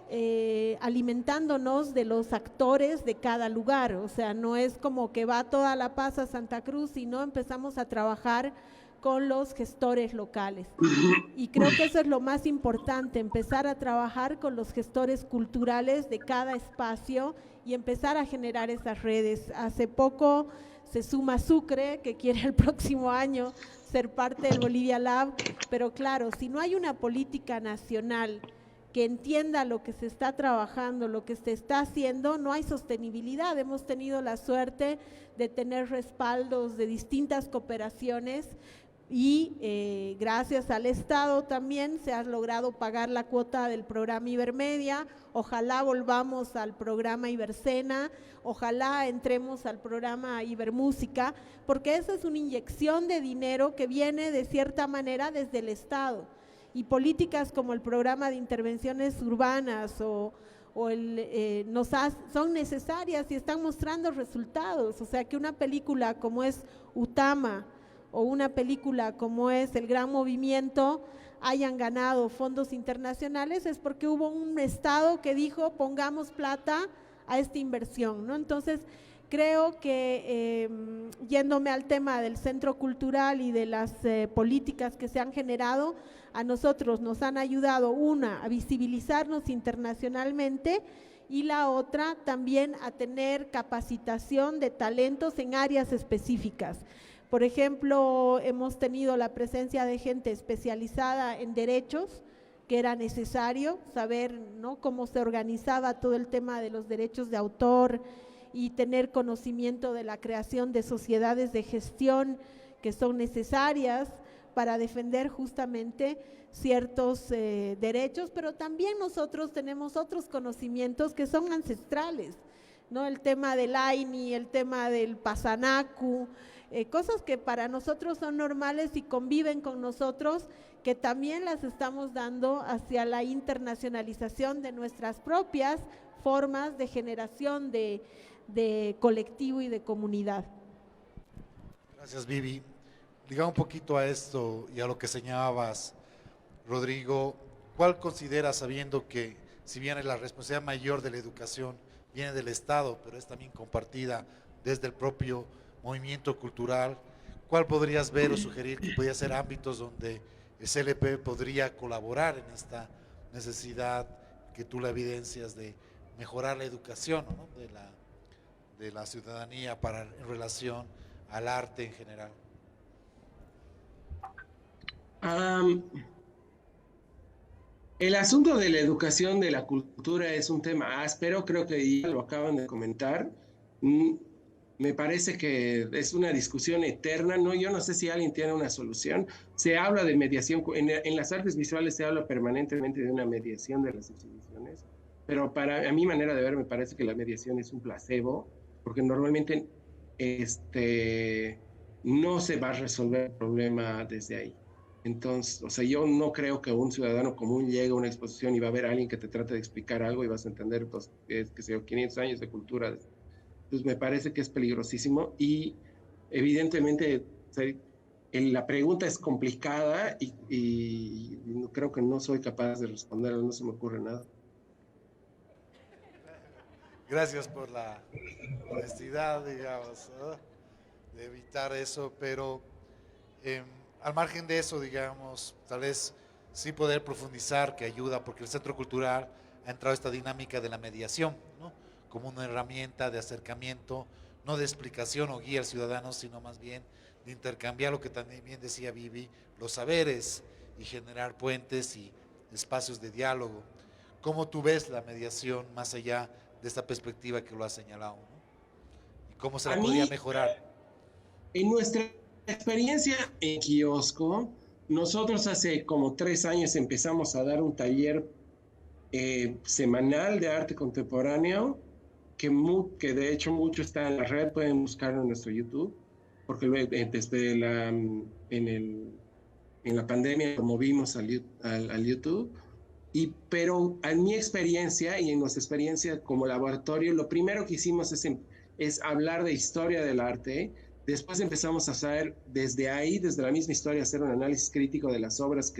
alimentándonos de los actores de cada lugar. O sea, no es como que va toda La Paz a Santa Cruz, sino empezamos a trabajar con los gestores locales. Y creo que eso es lo más importante, empezar a trabajar con los gestores culturales de cada espacio y empezar a generar esas redes. Hace poco se suma Sucre, que quiere el próximo año ser parte del Bolivia Lab, pero claro, si no hay una política nacional que entienda lo que se está trabajando, lo que se está haciendo, no hay sostenibilidad. Hemos tenido la suerte de tener respaldos de distintas cooperaciones y gracias al Estado también se ha logrado pagar la cuota del programa Ibermedia. Ojalá volvamos al programa Iberscena, ojalá entremos al programa Ibermúsica, porque esa es una inyección de dinero que viene de cierta manera desde el Estado. Y políticas como el programa de intervenciones urbanas son necesarias y están mostrando resultados. O sea, que una película como es Utama o una película como es El Gran Movimiento hayan ganado fondos internacionales, es porque hubo un Estado que dijo pongamos plata a esta inversión, ¿no? Entonces creo que yéndome al tema del Centro Cultural y de las políticas que se han generado, a nosotros nos han ayudado, una, a visibilizarnos internacionalmente, y la otra también a tener capacitación de talentos en áreas específicas. Por ejemplo, hemos tenido la presencia de gente especializada en derechos, que era necesario saber, ¿no?, cómo se organizaba todo el tema de los derechos de autor y tener conocimiento de la creación de sociedades de gestión que son necesarias para defender justamente ciertos derechos, pero también nosotros tenemos otros conocimientos que son ancestrales, ¿no? El tema del AINI, el tema del Pasanacu, cosas que para nosotros son normales y conviven con nosotros, que también las estamos dando hacia la internacionalización de nuestras propias formas de generación de colectivo y de comunidad. Gracias, Vivi. Ligado un poquito a esto y a lo que señalabas, Rodrigo, ¿cuál consideras, sabiendo que si bien la responsabilidad mayor de la educación viene del Estado, pero es también compartida desde el propio movimiento cultural, cuál podrías ver o sugerir que podría ser ámbitos donde el CLP podría colaborar en esta necesidad que tú la evidencias de mejorar la educación, ¿no?, de la ciudadanía en relación al arte en general? El asunto de la educación de la cultura es un tema áspero, creo que ya lo acaban de comentar. Me parece que es una discusión eterna, ¿no? Yo no sé si alguien tiene una solución. Se habla de mediación, en las artes visuales se habla permanentemente de una mediación de las exhibiciones. pero a mi manera de ver me parece que la mediación es un placebo, porque normalmente no se va a resolver el problema desde ahí. Entonces, o sea, yo no creo que un ciudadano común llegue a una exposición y va a ver a alguien que te trate de explicar algo y vas a entender, pues, que sé yo, 500 años de cultura. Entonces, me parece que es peligrosísimo y evidentemente, o sea, la pregunta es complicada y creo que no soy capaz de responderla, no se me ocurre nada. Gracias por la honestidad, digamos, ¿no? De evitar eso, pero eh, al margen de eso, digamos, tal vez sí poder profundizar que ayuda, porque el Centro Cultural ha entrado a esta dinámica de la mediación, ¿no? Como una herramienta de acercamiento, no de explicación o guía al ciudadano, sino más bien de intercambiar lo que también bien decía Vivi, los saberes y generar puentes y espacios de diálogo. ¿Cómo tú ves la mediación más allá de esta perspectiva que lo has señalado, ¿no? ¿Y cómo se A la podría mí, mejorar? en nuestra experiencia en Kiosco, nosotros hace como 3 años empezamos a dar un taller semanal de arte contemporáneo, que de hecho mucho está en la red, pueden buscarlo en nuestro YouTube, porque desde en la pandemia lo movimos al YouTube. Pero en mi experiencia y en nuestra experiencia como laboratorio, lo primero que hicimos es hablar de historia del arte. Después empezamos a hacer desde ahí, desde la misma historia, hacer un análisis crítico de las obras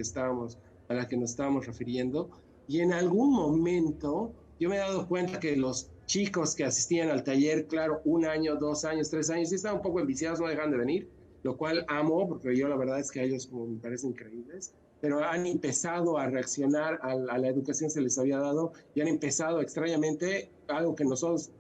a las que nos estábamos refiriendo. Y en algún momento yo me he dado cuenta que los chicos que asistían al taller, claro, 1 año, 2 años, 3 años, sí estaban un poco enviciados, no dejan de venir, lo cual amo, porque yo la verdad es que a ellos como me parecen increíbles, pero han empezado a reaccionar a la educación que se les había dado y han empezado extrañamente algo que nosotros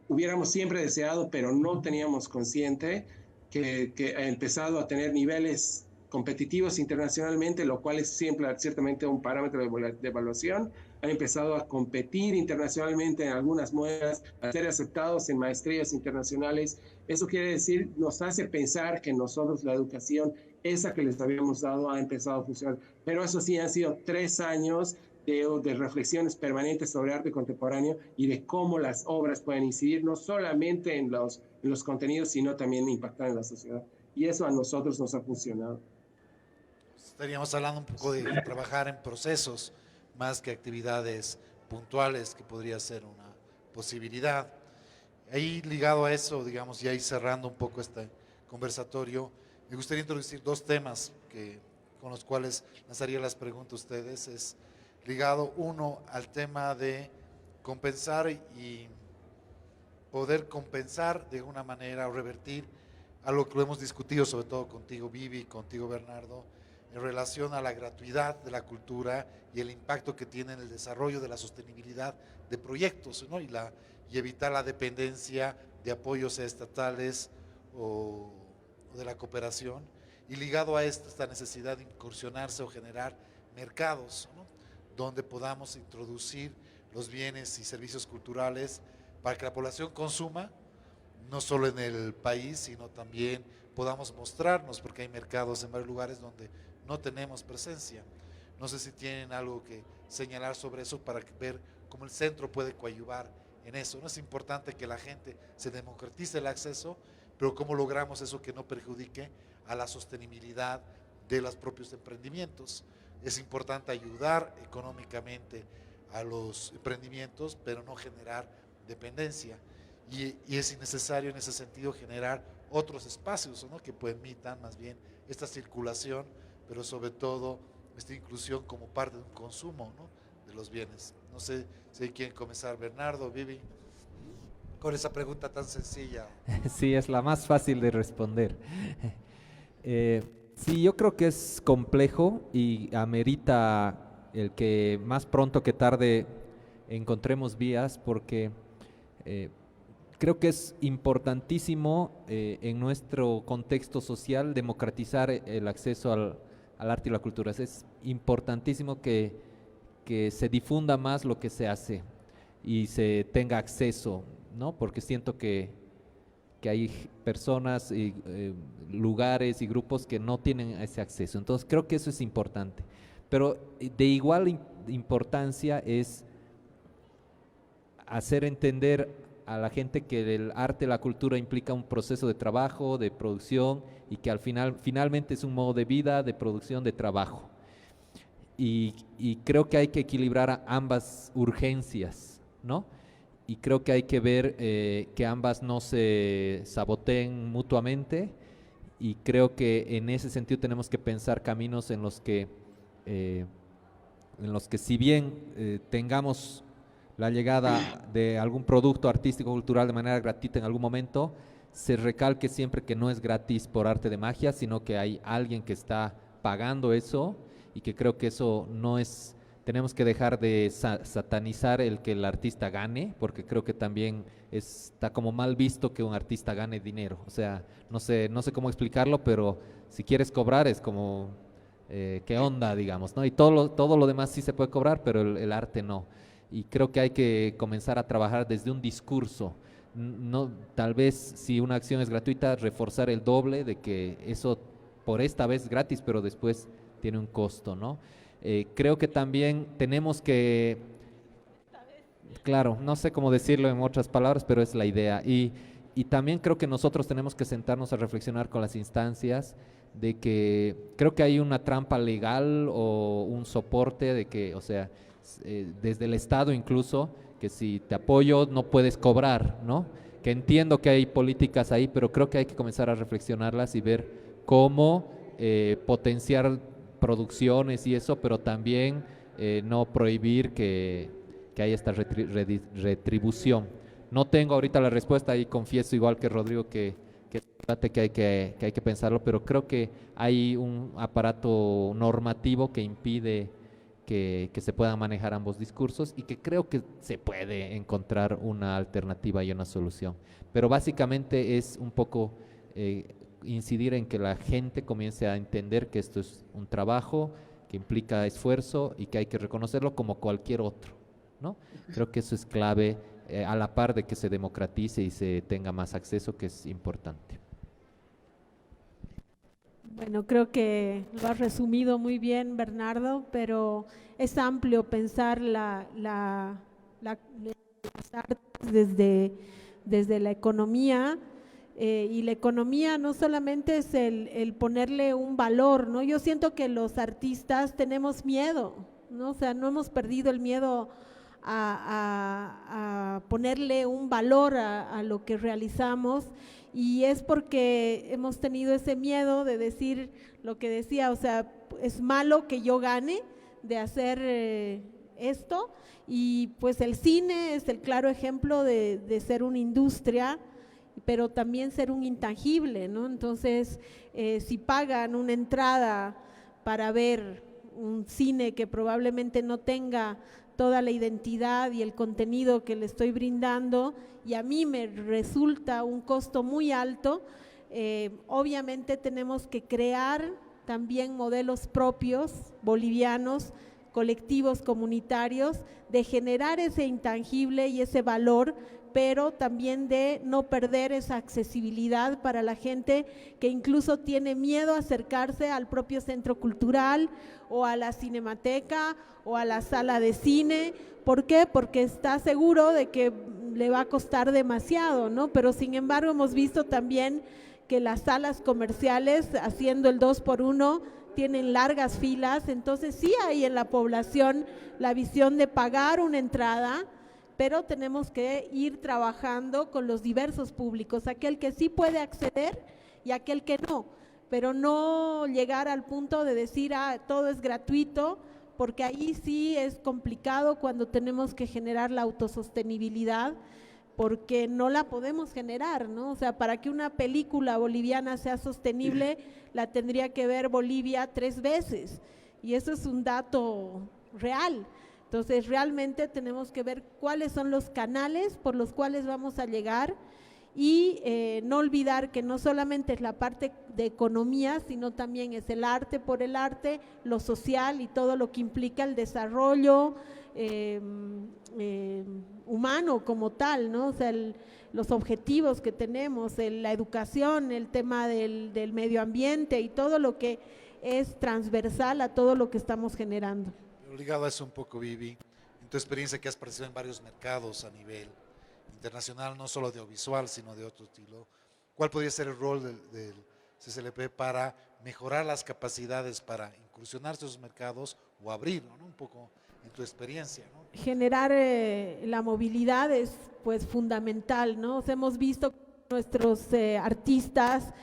hubiéramos siempre deseado, pero no teníamos consciente, que ha empezado a tener niveles competitivos internacionalmente, lo cual es siempre, ciertamente un parámetro de evaluación. Han empezado a competir internacionalmente en algunas muestras, a ser aceptados en maestrías internacionales. Eso quiere decir, nos hace pensar que nosotros la educación, esa que les habíamos dado, ha empezado a funcionar. Pero eso sí, han sido 3 años de reflexiones permanentes sobre arte contemporáneo y de cómo las obras pueden incidir no solamente en los contenidos, sino también impactar en la sociedad. Y eso a nosotros nos ha funcionado. Estaríamos hablando un poco de trabajar en procesos más que actividades puntuales, que podría ser una posibilidad. Ahí ligado a eso, digamos, y ahí cerrando un poco este conversatorio, me gustaría introducir 2 temas con los cuales lanzaría las preguntas a ustedes. Es ligado, uno, al tema de compensar y poder compensar de una manera o revertir algo que lo hemos discutido, sobre todo contigo, Vivi, contigo, Bernardo, en relación a la gratuidad de la cultura y el impacto que tiene en el desarrollo de la sostenibilidad de proyectos, ¿no? Y evitar la dependencia de apoyos estatales o de la cooperación. Y ligado a esta necesidad de incursionarse o generar mercados, ¿no? Donde podamos introducir los bienes y servicios culturales para que la población consuma, no solo en el país, sino también podamos mostrarnos, porque hay mercados en varios lugares donde no tenemos presencia. No sé si tienen algo que señalar sobre eso para ver cómo el centro puede coadyuvar en eso. No es importante que la gente se democratice el acceso, pero cómo logramos eso que no perjudique a la sostenibilidad de los propios emprendimientos. Es importante ayudar económicamente a los emprendimientos, pero no generar dependencia. Y es necesario en ese sentido generar otros espacios, ¿no? Que permitan más bien esta circulación, pero sobre todo esta inclusión como parte de un consumo, ¿no? De los bienes. No sé si quieren comenzar, Bernardo, Vivi, con esa pregunta tan sencilla. Sí, es la más fácil de responder. Sí, yo creo que es complejo y amerita el que más pronto que tarde encontremos vías, porque creo que es importantísimo en nuestro contexto social democratizar el acceso al arte y la cultura. Es importantísimo que se difunda más lo que se hace y se tenga acceso, ¿no? Porque siento que hay personas y lugares y grupos que no tienen ese acceso. Entonces creo que eso es importante. Pero de igual importancia es hacer entender a la gente que el arte, la cultura implica un proceso de trabajo, de producción, y que al finalmente es un modo de vida, de producción, de trabajo. Y creo que hay que equilibrar ambas urgencias, ¿no? Y creo que hay que ver que ambas no se saboteen mutuamente, y creo que en ese sentido tenemos que pensar caminos en los que si bien tengamos la llegada de algún producto artístico cultural de manera gratuita en algún momento, se recalque siempre que no es gratis por arte de magia, sino que hay alguien que está pagando eso, y que creo que eso no es, tenemos que dejar de satanizar el que el artista gane, porque creo que también está como mal visto que un artista gane dinero. O sea, no sé cómo explicarlo, pero si quieres cobrar es como, ¿qué onda, digamos, ¿no? Y todo lo demás sí se puede cobrar, pero el arte no. Y creo que hay que comenzar a trabajar desde un discurso. No, tal vez si una acción es gratuita, reforzar el doble de que eso por esta vez es gratis, pero después tiene un costo, ¿no? Creo que también tenemos que, claro, no sé cómo decirlo en otras palabras, pero es la idea. Y también creo que nosotros tenemos que sentarnos a reflexionar con las instancias de que creo que hay una trampa legal o un soporte de que, o sea, desde el Estado incluso, que si te apoyo no puedes cobrar, ¿no? Que entiendo que hay políticas ahí, pero creo que hay que comenzar a reflexionarlas y ver cómo potenciar producciones y eso, pero también no prohibir que haya esta retribución. No tengo ahorita la respuesta y confieso igual que Rodrigo que hay que pensarlo, pero creo que hay un aparato normativo que impide que se puedan manejar ambos discursos, y que creo que se puede encontrar una alternativa y una solución. Pero básicamente es un poco incidir en que la gente comience a entender que esto es un trabajo que implica esfuerzo y que hay que reconocerlo como cualquier otro, ¿no? Creo que eso es clave, a la par de que se democratice y se tenga más acceso, que es importante. Bueno, creo que lo has resumido muy bien, Bernardo, pero es amplio pensar las artes desde la economía, y la economía no solamente es el ponerle un valor, ¿no? Yo siento que los artistas tenemos miedo, ¿no? O sea, no hemos perdido el miedo a ponerle un valor a lo que realizamos, y es porque hemos tenido ese miedo de decir lo que decía, o sea, es malo que yo gane de hacer esto, y pues el cine es el claro ejemplo de ser una industria, pero también ser un intangible, ¿no? Entonces, si pagan una entrada para ver un cine que probablemente no tenga toda la identidad y el contenido que le estoy brindando, y a mí me resulta un costo muy alto, obviamente tenemos que crear también modelos propios, bolivianos, colectivos comunitarios, de generar ese intangible y ese valor, pero también de no perder esa accesibilidad para la gente que incluso tiene miedo a acercarse al propio centro cultural o a la cinemateca o a la sala de cine. ¿Por qué? Porque está seguro de que le va a costar demasiado, ¿no? Pero sin embargo hemos visto también que las salas comerciales, haciendo el 2x1, tienen largas filas. Entonces sí hay en la población la visión de pagar una entrada, pero tenemos que ir trabajando con los diversos públicos, aquel que sí puede acceder y aquel que no, pero no llegar al punto de decir, todo es gratuito, porque ahí sí es complicado cuando tenemos que generar la autosostenibilidad, porque no la podemos generar, ¿no? O sea, para que una película boliviana sea sostenible, la tendría que ver Bolivia 3 veces, y eso es un dato real. Entonces, realmente tenemos que ver cuáles son los canales por los cuales vamos a llegar, y no olvidar que no solamente es la parte de economía, sino también es el arte por el arte, lo social y todo lo que implica el desarrollo humano como tal, ¿no? O sea, los objetivos que tenemos, la educación, el tema del medio ambiente y todo lo que es transversal a todo lo que estamos generando. Ligado a eso un poco, Vivi, en tu experiencia que has participado en varios mercados a nivel internacional, no solo de audiovisual, sino de otro estilo, ¿cuál podría ser el rol del CCLP para mejorar las capacidades para incursionar esos mercados o abrirlo, ¿no? Un poco en tu experiencia, ¿no? Generar la movilidad es pues fundamental, ¿no? O sea, hemos visto que nuestros artistas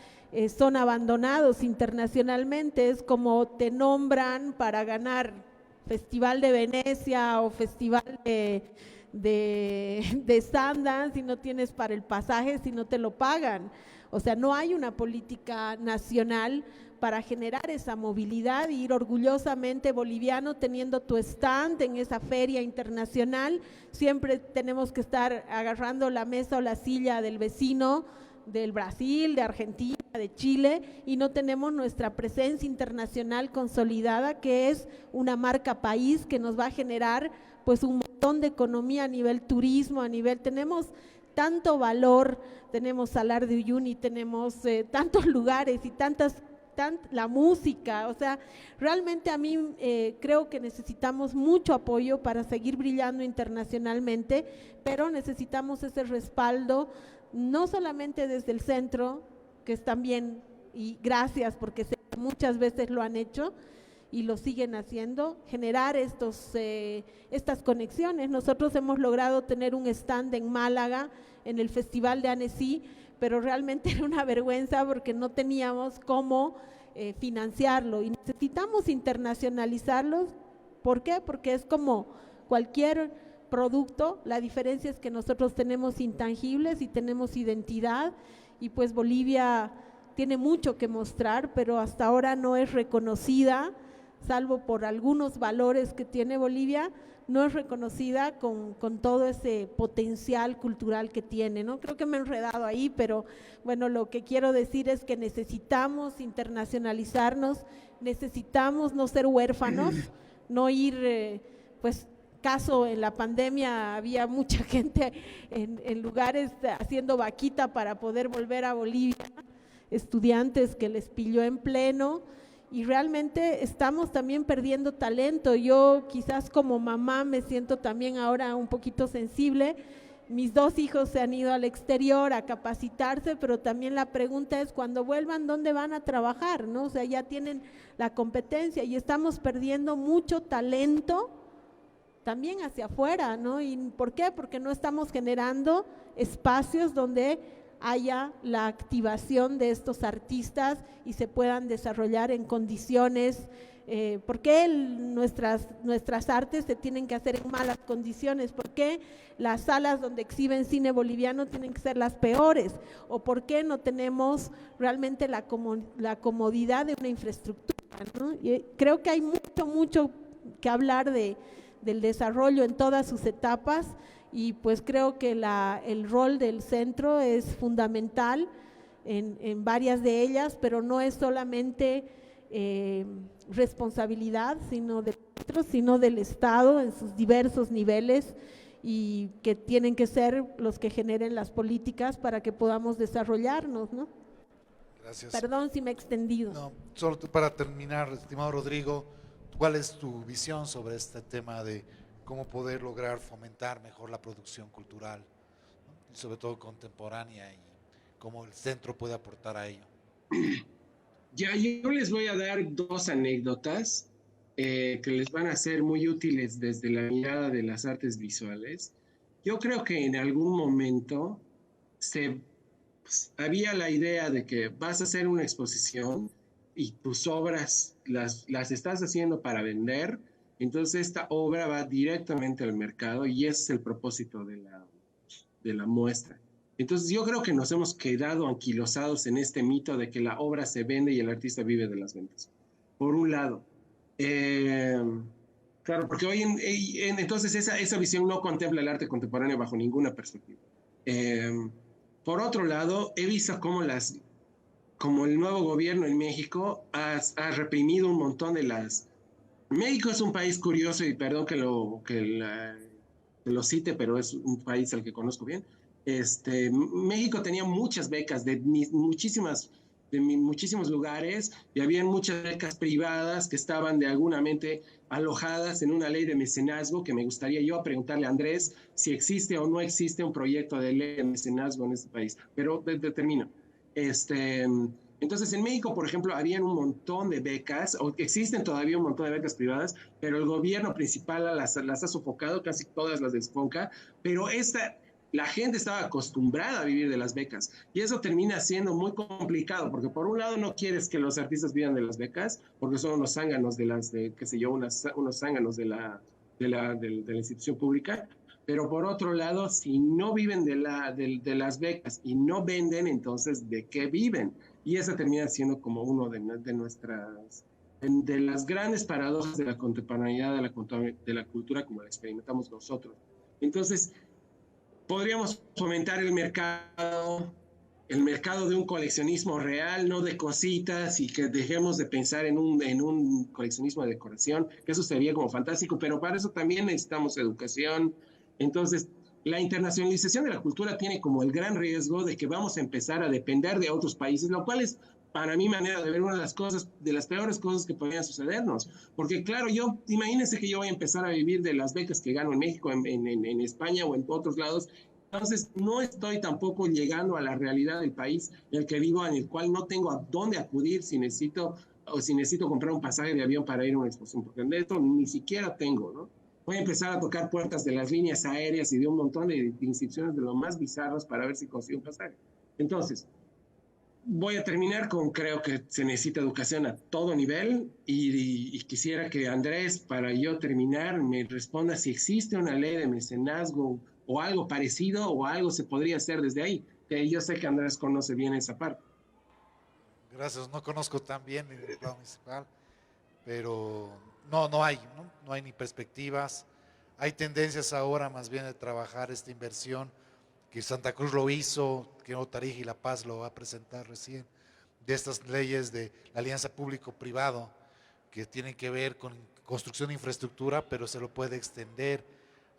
son abandonados internacionalmente, es como te nombran para ganar Festival de Venecia o Festival de Sundance, si no tienes para el pasaje, si no te lo pagan. O sea, no hay una política nacional para generar esa movilidad y ir orgullosamente boliviano teniendo tu stand en esa feria internacional. Siempre tenemos que estar agarrando la mesa o la silla del vecino, del Brasil, de Argentina, de Chile, y no tenemos nuestra presencia internacional consolidada, que es una marca país que nos va a generar pues un montón de economía a nivel turismo, a nivel, tenemos tanto valor, tenemos Salar de Uyuni, tenemos tantos lugares y la música, o sea, realmente a mí creo que necesitamos mucho apoyo para seguir brillando internacionalmente, pero necesitamos ese respaldo, no solamente desde el centro, que es también, y gracias porque muchas veces lo han hecho y lo siguen haciendo, generar estas conexiones. Nosotros hemos logrado tener un stand en Málaga, en el Festival de Annecy, pero realmente era una vergüenza porque no teníamos cómo financiarlo y necesitamos internacionalizarlos. ¿Por qué? Porque es como cualquier producto, la diferencia es que nosotros tenemos intangibles y tenemos identidad, y pues Bolivia tiene mucho que mostrar, pero hasta ahora no es reconocida, salvo por algunos valores que tiene Bolivia, no es reconocida con todo ese potencial cultural que tiene, ¿no? Creo que me he enredado ahí, pero bueno, lo que quiero decir es que necesitamos internacionalizarnos, necesitamos no ser huérfanos, no ir, pues, caso en la pandemia había mucha gente en lugares haciendo vaquita para poder volver a Bolivia, estudiantes que les pilló en pleno, y realmente estamos también perdiendo talento. Yo quizás como mamá me siento también ahora un poquito sensible. Mis 2 hijos se han ido al exterior a capacitarse, pero también la pregunta es cuando vuelvan, ¿dónde van a trabajar? ¿No? O sea, ya tienen la competencia y estamos perdiendo mucho talento también hacia afuera, ¿no? ¿Y por qué? Porque no estamos generando espacios donde haya la activación de estos artistas y se puedan desarrollar en condiciones, ¿por qué nuestras artes se tienen que hacer en malas condiciones? ¿Por qué las salas donde exhiben cine boliviano tienen que ser las peores? ¿O por qué no tenemos realmente la comodidad de una infraestructura, ¿no? Y creo que hay mucho que hablar del desarrollo en todas sus etapas, y pues creo que el rol del centro es fundamental en varias de ellas, pero no es solamente responsabilidad sino del Estado en sus diversos niveles, y que tienen que ser los que generen las políticas para que podamos desarrollarnos, ¿no? Gracias. Perdón si me he extendido. No, solo para terminar, estimado Rodrigo, ¿cuál es tu visión sobre este tema de cómo poder lograr fomentar mejor la producción cultural, ¿no? Y sobre todo contemporánea, y cómo el centro puede aportar a ello? Ya, yo les voy a dar 2 anécdotas que les van a ser muy útiles desde la mirada de las artes visuales. Yo creo que en algún momento había la idea de que vas a hacer una exposición y tus obras las estás haciendo para vender, entonces esta obra va directamente al mercado y ese es el propósito de la muestra. Entonces yo creo que nos hemos quedado anquilosados en este mito de que la obra se vende y el artista vive de las ventas. Por un lado. Claro, porque hoy entonces esa visión no contempla el arte contemporáneo bajo ninguna perspectiva. Por otro lado, he visto como el nuevo gobierno en México ha reprimido un montón de las... México es un país curioso, y perdón que lo cite, pero es un país al que conozco bien. México tenía muchas becas de muchísimas muchísimos lugares y había muchas becas privadas que estaban de alguna mente alojadas en una ley de mecenazgo, que me gustaría yo preguntarle a Andrés si existe o no existe un proyecto de ley de mecenazgo en este país. Pero termino. Entonces, en México, por ejemplo, habían un montón de becas, o existen todavía un montón de becas privadas, pero el gobierno principal las ha sofocado, casi todas las desfonca, pero la gente estaba acostumbrada a vivir de las becas y eso termina siendo muy complicado porque por un lado no quieres que los artistas vivan de las becas porque son unos zánganos qué sé yo, unos zánganos de la institución pública, pero por otro lado, si no viven de las becas y no venden, entonces ¿de qué viven? Y esa termina siendo como uno de las grandes paradojas de la contemporaneidad de la cultura como la experimentamos nosotros. Entonces, podríamos fomentar el mercado de un coleccionismo real, no de cositas, y que dejemos de pensar en un coleccionismo de decoración, que eso sería como fantástico, pero para eso también necesitamos educación. Entonces, la internacionalización de la cultura tiene como el gran riesgo de que vamos a empezar a depender de otros países, lo cual es, para mi manera de ver, una de las peores cosas que podrían sucedernos. Porque claro, imagínense que yo voy a empezar a vivir de las becas que gano en México, en España o en otros lados. Entonces, no estoy tampoco llegando a la realidad del país en el que vivo, en el cual no tengo a dónde acudir si necesito comprar un pasaje de avión para ir a una exposición, porque de esto ni siquiera tengo, ¿no? Voy a empezar a tocar puertas de las líneas aéreas y de un montón de instituciones de lo más bizarras para ver si consigo un pasaje. Entonces, voy a terminar creo que se necesita educación a todo nivel y quisiera que Andrés, para yo terminar, me responda si existe una ley de mecenazgo o algo parecido o algo se podría hacer desde ahí, que yo sé que Andrés conoce bien esa parte. Gracias, no conozco tan bien el Estado municipal, pero no hay, no hay ni perspectivas. Hay tendencias ahora más bien de trabajar esta inversión, que Santa Cruz lo hizo, que Tarija y La Paz lo va a presentar recién, de estas leyes de la alianza público-privado, que tienen que ver con construcción de infraestructura, pero se lo puede extender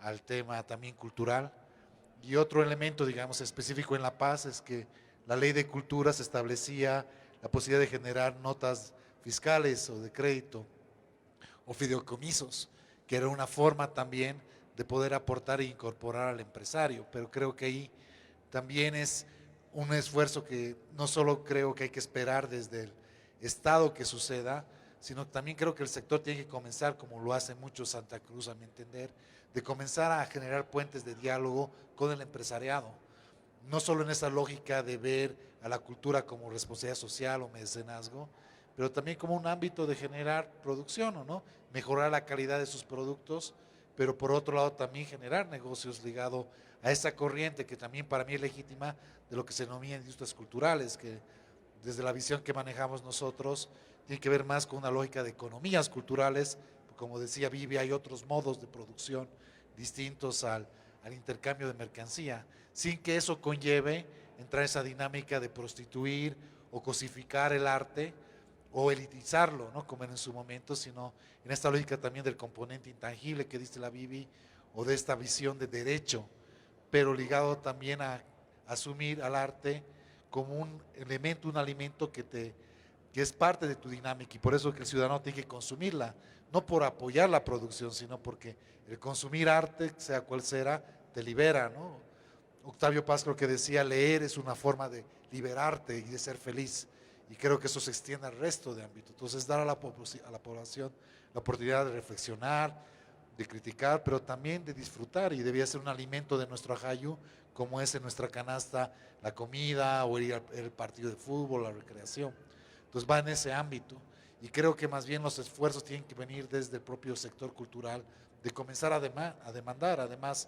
al tema también cultural. Y otro elemento, digamos, específico en La Paz es que la ley de culturas establecía la posibilidad de generar notas fiscales o de crédito o fideicomisos, que era una forma también de poder aportar e incorporar al empresario, pero creo que ahí también es un esfuerzo que no solo creo que hay que esperar desde el Estado que suceda, sino también creo que el sector tiene que comenzar, como lo hace mucho Santa Cruz, a mi entender, de comenzar a generar puentes de diálogo con el empresariado, no solo en esa lógica de ver a la cultura como responsabilidad social o mecenazgo, pero también como un ámbito de generar producción, ¿no? Mejorar la calidad de sus productos, pero por otro lado también generar negocios ligados a esa corriente que también para mí es legítima de lo que se denomina industrias culturales, que desde la visión que manejamos nosotros tiene que ver más con una lógica de economías culturales. Como decía Vivi, hay otros modos de producción distintos al intercambio de mercancía, sin que eso conlleve entrar en esa dinámica de prostituir o cosificar el arte o elitizarlo, ¿no? Como en su momento, sino en esta lógica también del componente intangible que dice la Bibi, o de esta visión de derecho, pero ligado también a asumir al arte como un elemento, un alimento que es parte de tu dinámica, y por eso que el ciudadano tiene que consumirla, no por apoyar la producción, sino porque el consumir arte, sea cual sea, te libera, ¿no? Octavio Paz creo que decía, leer es una forma de liberarte y de ser feliz, y creo que eso se extiende al resto de ámbitos. Entonces, dar a la población la oportunidad de reflexionar, de criticar, pero también de disfrutar, y debía ser un alimento de nuestro ajayu, como es en nuestra canasta la comida o ir al partido de fútbol, la recreación. Entonces va en ese ámbito, y creo que más bien los esfuerzos tienen que venir desde el propio sector cultural, de comenzar a demandar, además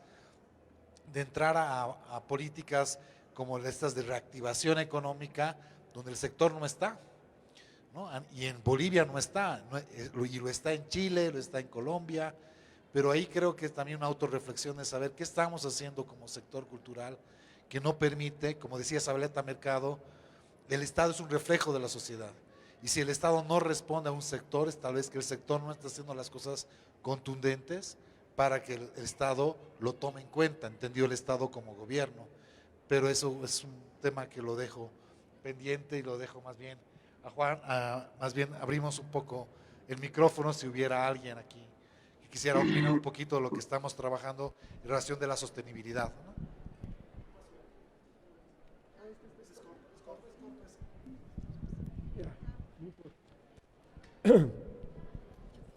de entrar a políticas como estas de reactivación económica, donde el sector no está, ¿no? Y en Bolivia no está, y lo está en Chile, lo está en Colombia, pero ahí creo que es también una autorreflexión de saber qué estamos haciendo como sector cultural, que no permite, como decía Zabaleta Mercado, el Estado es un reflejo de la sociedad, y si el Estado no responde a un sector, es tal vez que el sector no está haciendo las cosas contundentes para que el Estado lo tome en cuenta, entendido el Estado como gobierno, pero eso es un tema que lo dejo pendiente y lo dejo más bien a Juan. Más bien abrimos un poco el micrófono si hubiera alguien aquí que quisiera opinar un poquito de lo que estamos trabajando en relación de la sostenibilidad, ¿no?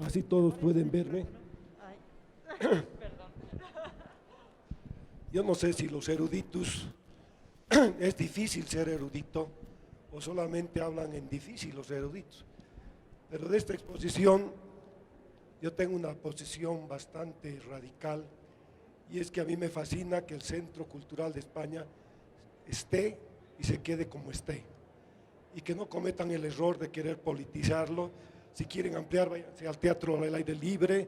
Así todos pueden verme. Yo no sé si los eruditos, es difícil ser erudito o solamente hablan en difícil los eruditos, pero de esta exposición yo tengo una posición bastante radical, y es que a mí me fascina que el Centro Cultural de España esté y se quede como esté, y que no cometan el error de querer politizarlo. Si quieren ampliar, váyanse al teatro al aire libre,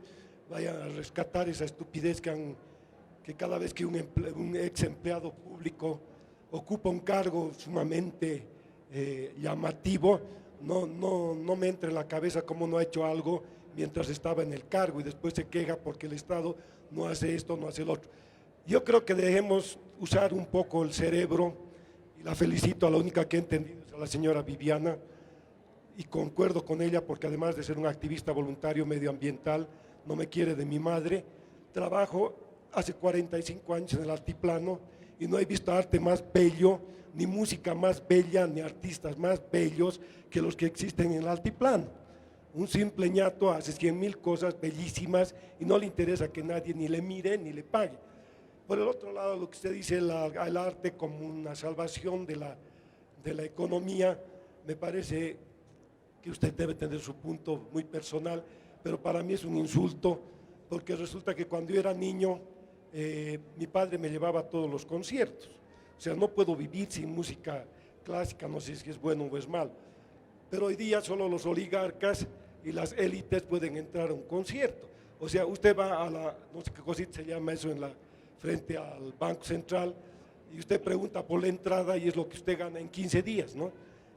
vayan a rescatar esa estupidez que cada vez que un ex empleado público ocupa un cargo sumamente llamativo, no me entra en la cabeza cómo no ha hecho algo mientras estaba en el cargo y después se queja porque el Estado no hace esto, no hace lo otro. Yo creo que dejemos usar un poco el cerebro, y la felicito, a la única que he entendido es a la señora Viviana, y concuerdo con ella porque además de ser un activista voluntario medioambiental, no me quiere de mi madre. Trabajo hace 45 años en el altiplano y no he visto arte más bello, ni música más bella, ni artistas más bellos que los que existen en el altiplano. Un simple ñato hace 100,000 cosas bellísimas y no le interesa que nadie ni le mire ni le pague. Por el otro lado, lo que usted dice, el arte como una salvación de la economía, me parece que usted debe tener su punto muy personal, pero para mí es un insulto, porque resulta que cuando yo era niño, mi padre me llevaba a todos los conciertos. O sea, no puedo vivir sin música clásica, no sé si es bueno o es malo, pero hoy día solo los oligarcas y las élites pueden entrar a un concierto. O sea, usted va a no sé qué cosita se llama eso, frente al Banco Central, y usted pregunta por la entrada y es lo que usted gana en 15 días, ¿no?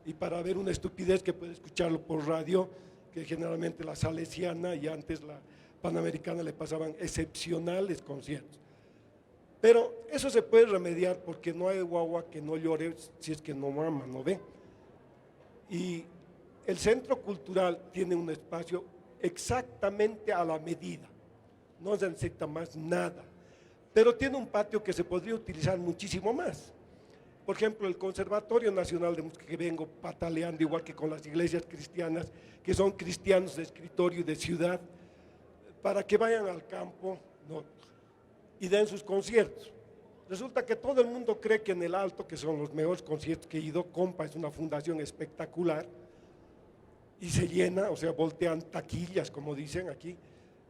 Y para ver una estupidez que puede escucharlo por radio, que generalmente la Salesiana y antes la Panamericana le pasaban excepcionales conciertos. Pero eso se puede remediar porque no hay guagua que no llore si es que no mama, ¿no ve? Y el Centro Cultural tiene un espacio exactamente a la medida, no se necesita más nada, pero tiene un patio que se podría utilizar muchísimo más. Por ejemplo, el Conservatorio Nacional de Música, que vengo pataleando igual que con las iglesias cristianas, que son cristianos de escritorio y de ciudad, para que vayan al campo, ¿no?, y den sus conciertos. Resulta que todo el mundo cree que en el Alto, que son los mejores conciertos que he ido, Compa es una fundación espectacular, y se llena, o sea, voltean taquillas, como dicen aquí,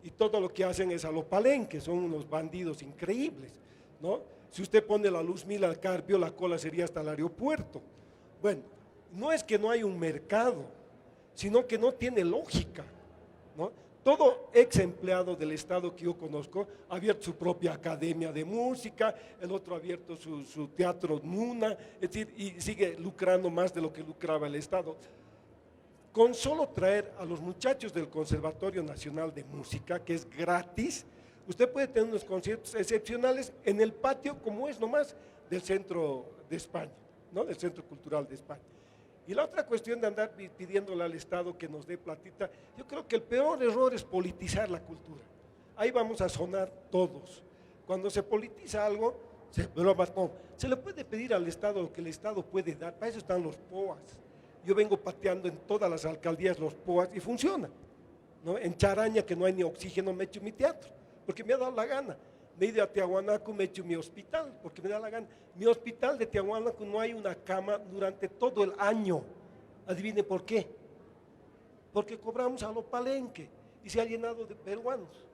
y todo lo que hacen es a lo palenque, son unos bandidos increíbles, ¿no? Si usted pone la Luz Mil al Carpio, la cola sería hasta el aeropuerto. Bueno, no es que no hay un mercado, sino que no tiene lógica, ¿no? Todo ex empleado del Estado que yo conozco ha abierto su propia academia de música, el otro ha abierto su teatro Nuna, es decir, y sigue lucrando más de lo que lucraba el Estado. Con solo traer a los muchachos del Conservatorio Nacional de Música, que es gratis, usted puede tener unos conciertos excepcionales en el patio, como es nomás, del Centro de España, ¿no?, del Centro Cultural de España. Y la otra cuestión de andar pidiéndole al Estado que nos dé platita, yo creo que el peor error es politizar la cultura. Ahí vamos a sonar todos. Cuando se politiza algo, se le puede pedir al Estado lo que el Estado puede dar, para eso están los POAS. Yo vengo pateando en todas las alcaldías los POAS y funciona, ¿no? En Charaña, que no hay ni oxígeno, me echo mi teatro, porque me ha dado la gana. Me he ido a Tiahuanaco, me he hecho mi hospital, porque me da la gana. Mi hospital de Tiahuanaco no hay una cama durante todo el año. Adivine por qué. Porque cobramos a lo palenque y se ha llenado de peruanos.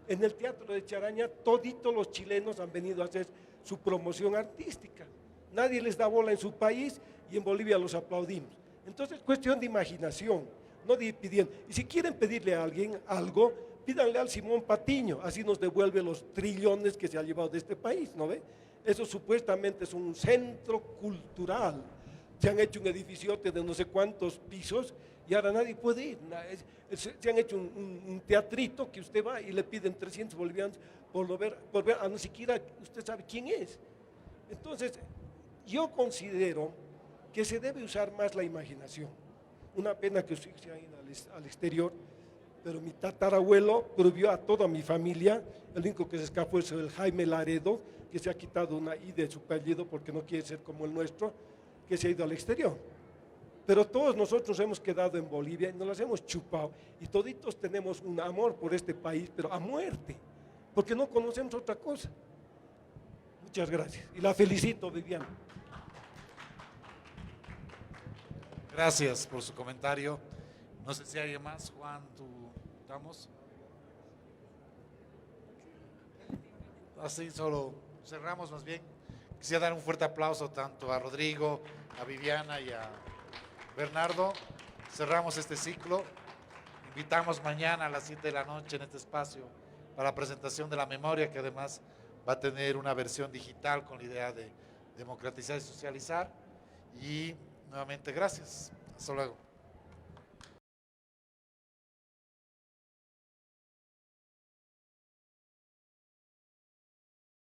En el teatro de Charaña, toditos los chilenos han venido a hacer su promoción artística. Nadie les da bola en su país y en Bolivia los aplaudimos. Entonces, cuestión de imaginación, no de ir pidiendo. Y si quieren pedirle a alguien algo, pídanle al Simón Patiño, así nos devuelve los trillones que se ha llevado de este país, ¿no ve? Eso supuestamente es un centro cultural. Se han hecho un edificiote de no sé cuántos pisos y ahora nadie puede ir. Se han hecho un teatrito que usted va y le piden 300 bolivianos por ver, a no siquiera usted sabe quién es. Entonces, yo considero que se debe usar más la imaginación. Una pena que se ha ido al exterior, pero mi tatarabuelo prohibió a toda mi familia, el único que se escapó es el Jaime Laredo, que se ha quitado una I de su apellido porque no quiere ser como el nuestro, que se ha ido al exterior. Pero todos nosotros hemos quedado en Bolivia y nos las hemos chupado, y toditos tenemos un amor por este país, pero a muerte, porque no conocemos otra cosa. Muchas gracias, y la felicito, Viviana. Gracias por su comentario. No sé si hay alguien más. Juan, ¿tú estamos? Así solo cerramos más bien. Quisiera dar un fuerte aplauso tanto a Rodrigo, a Viviana y a Bernardo. Cerramos este ciclo. Invitamos mañana a las 7 de la noche en este espacio para la presentación de la memoria, que además va a tener una versión digital con la idea de democratizar y socializar. Y nuevamente gracias. Hasta luego.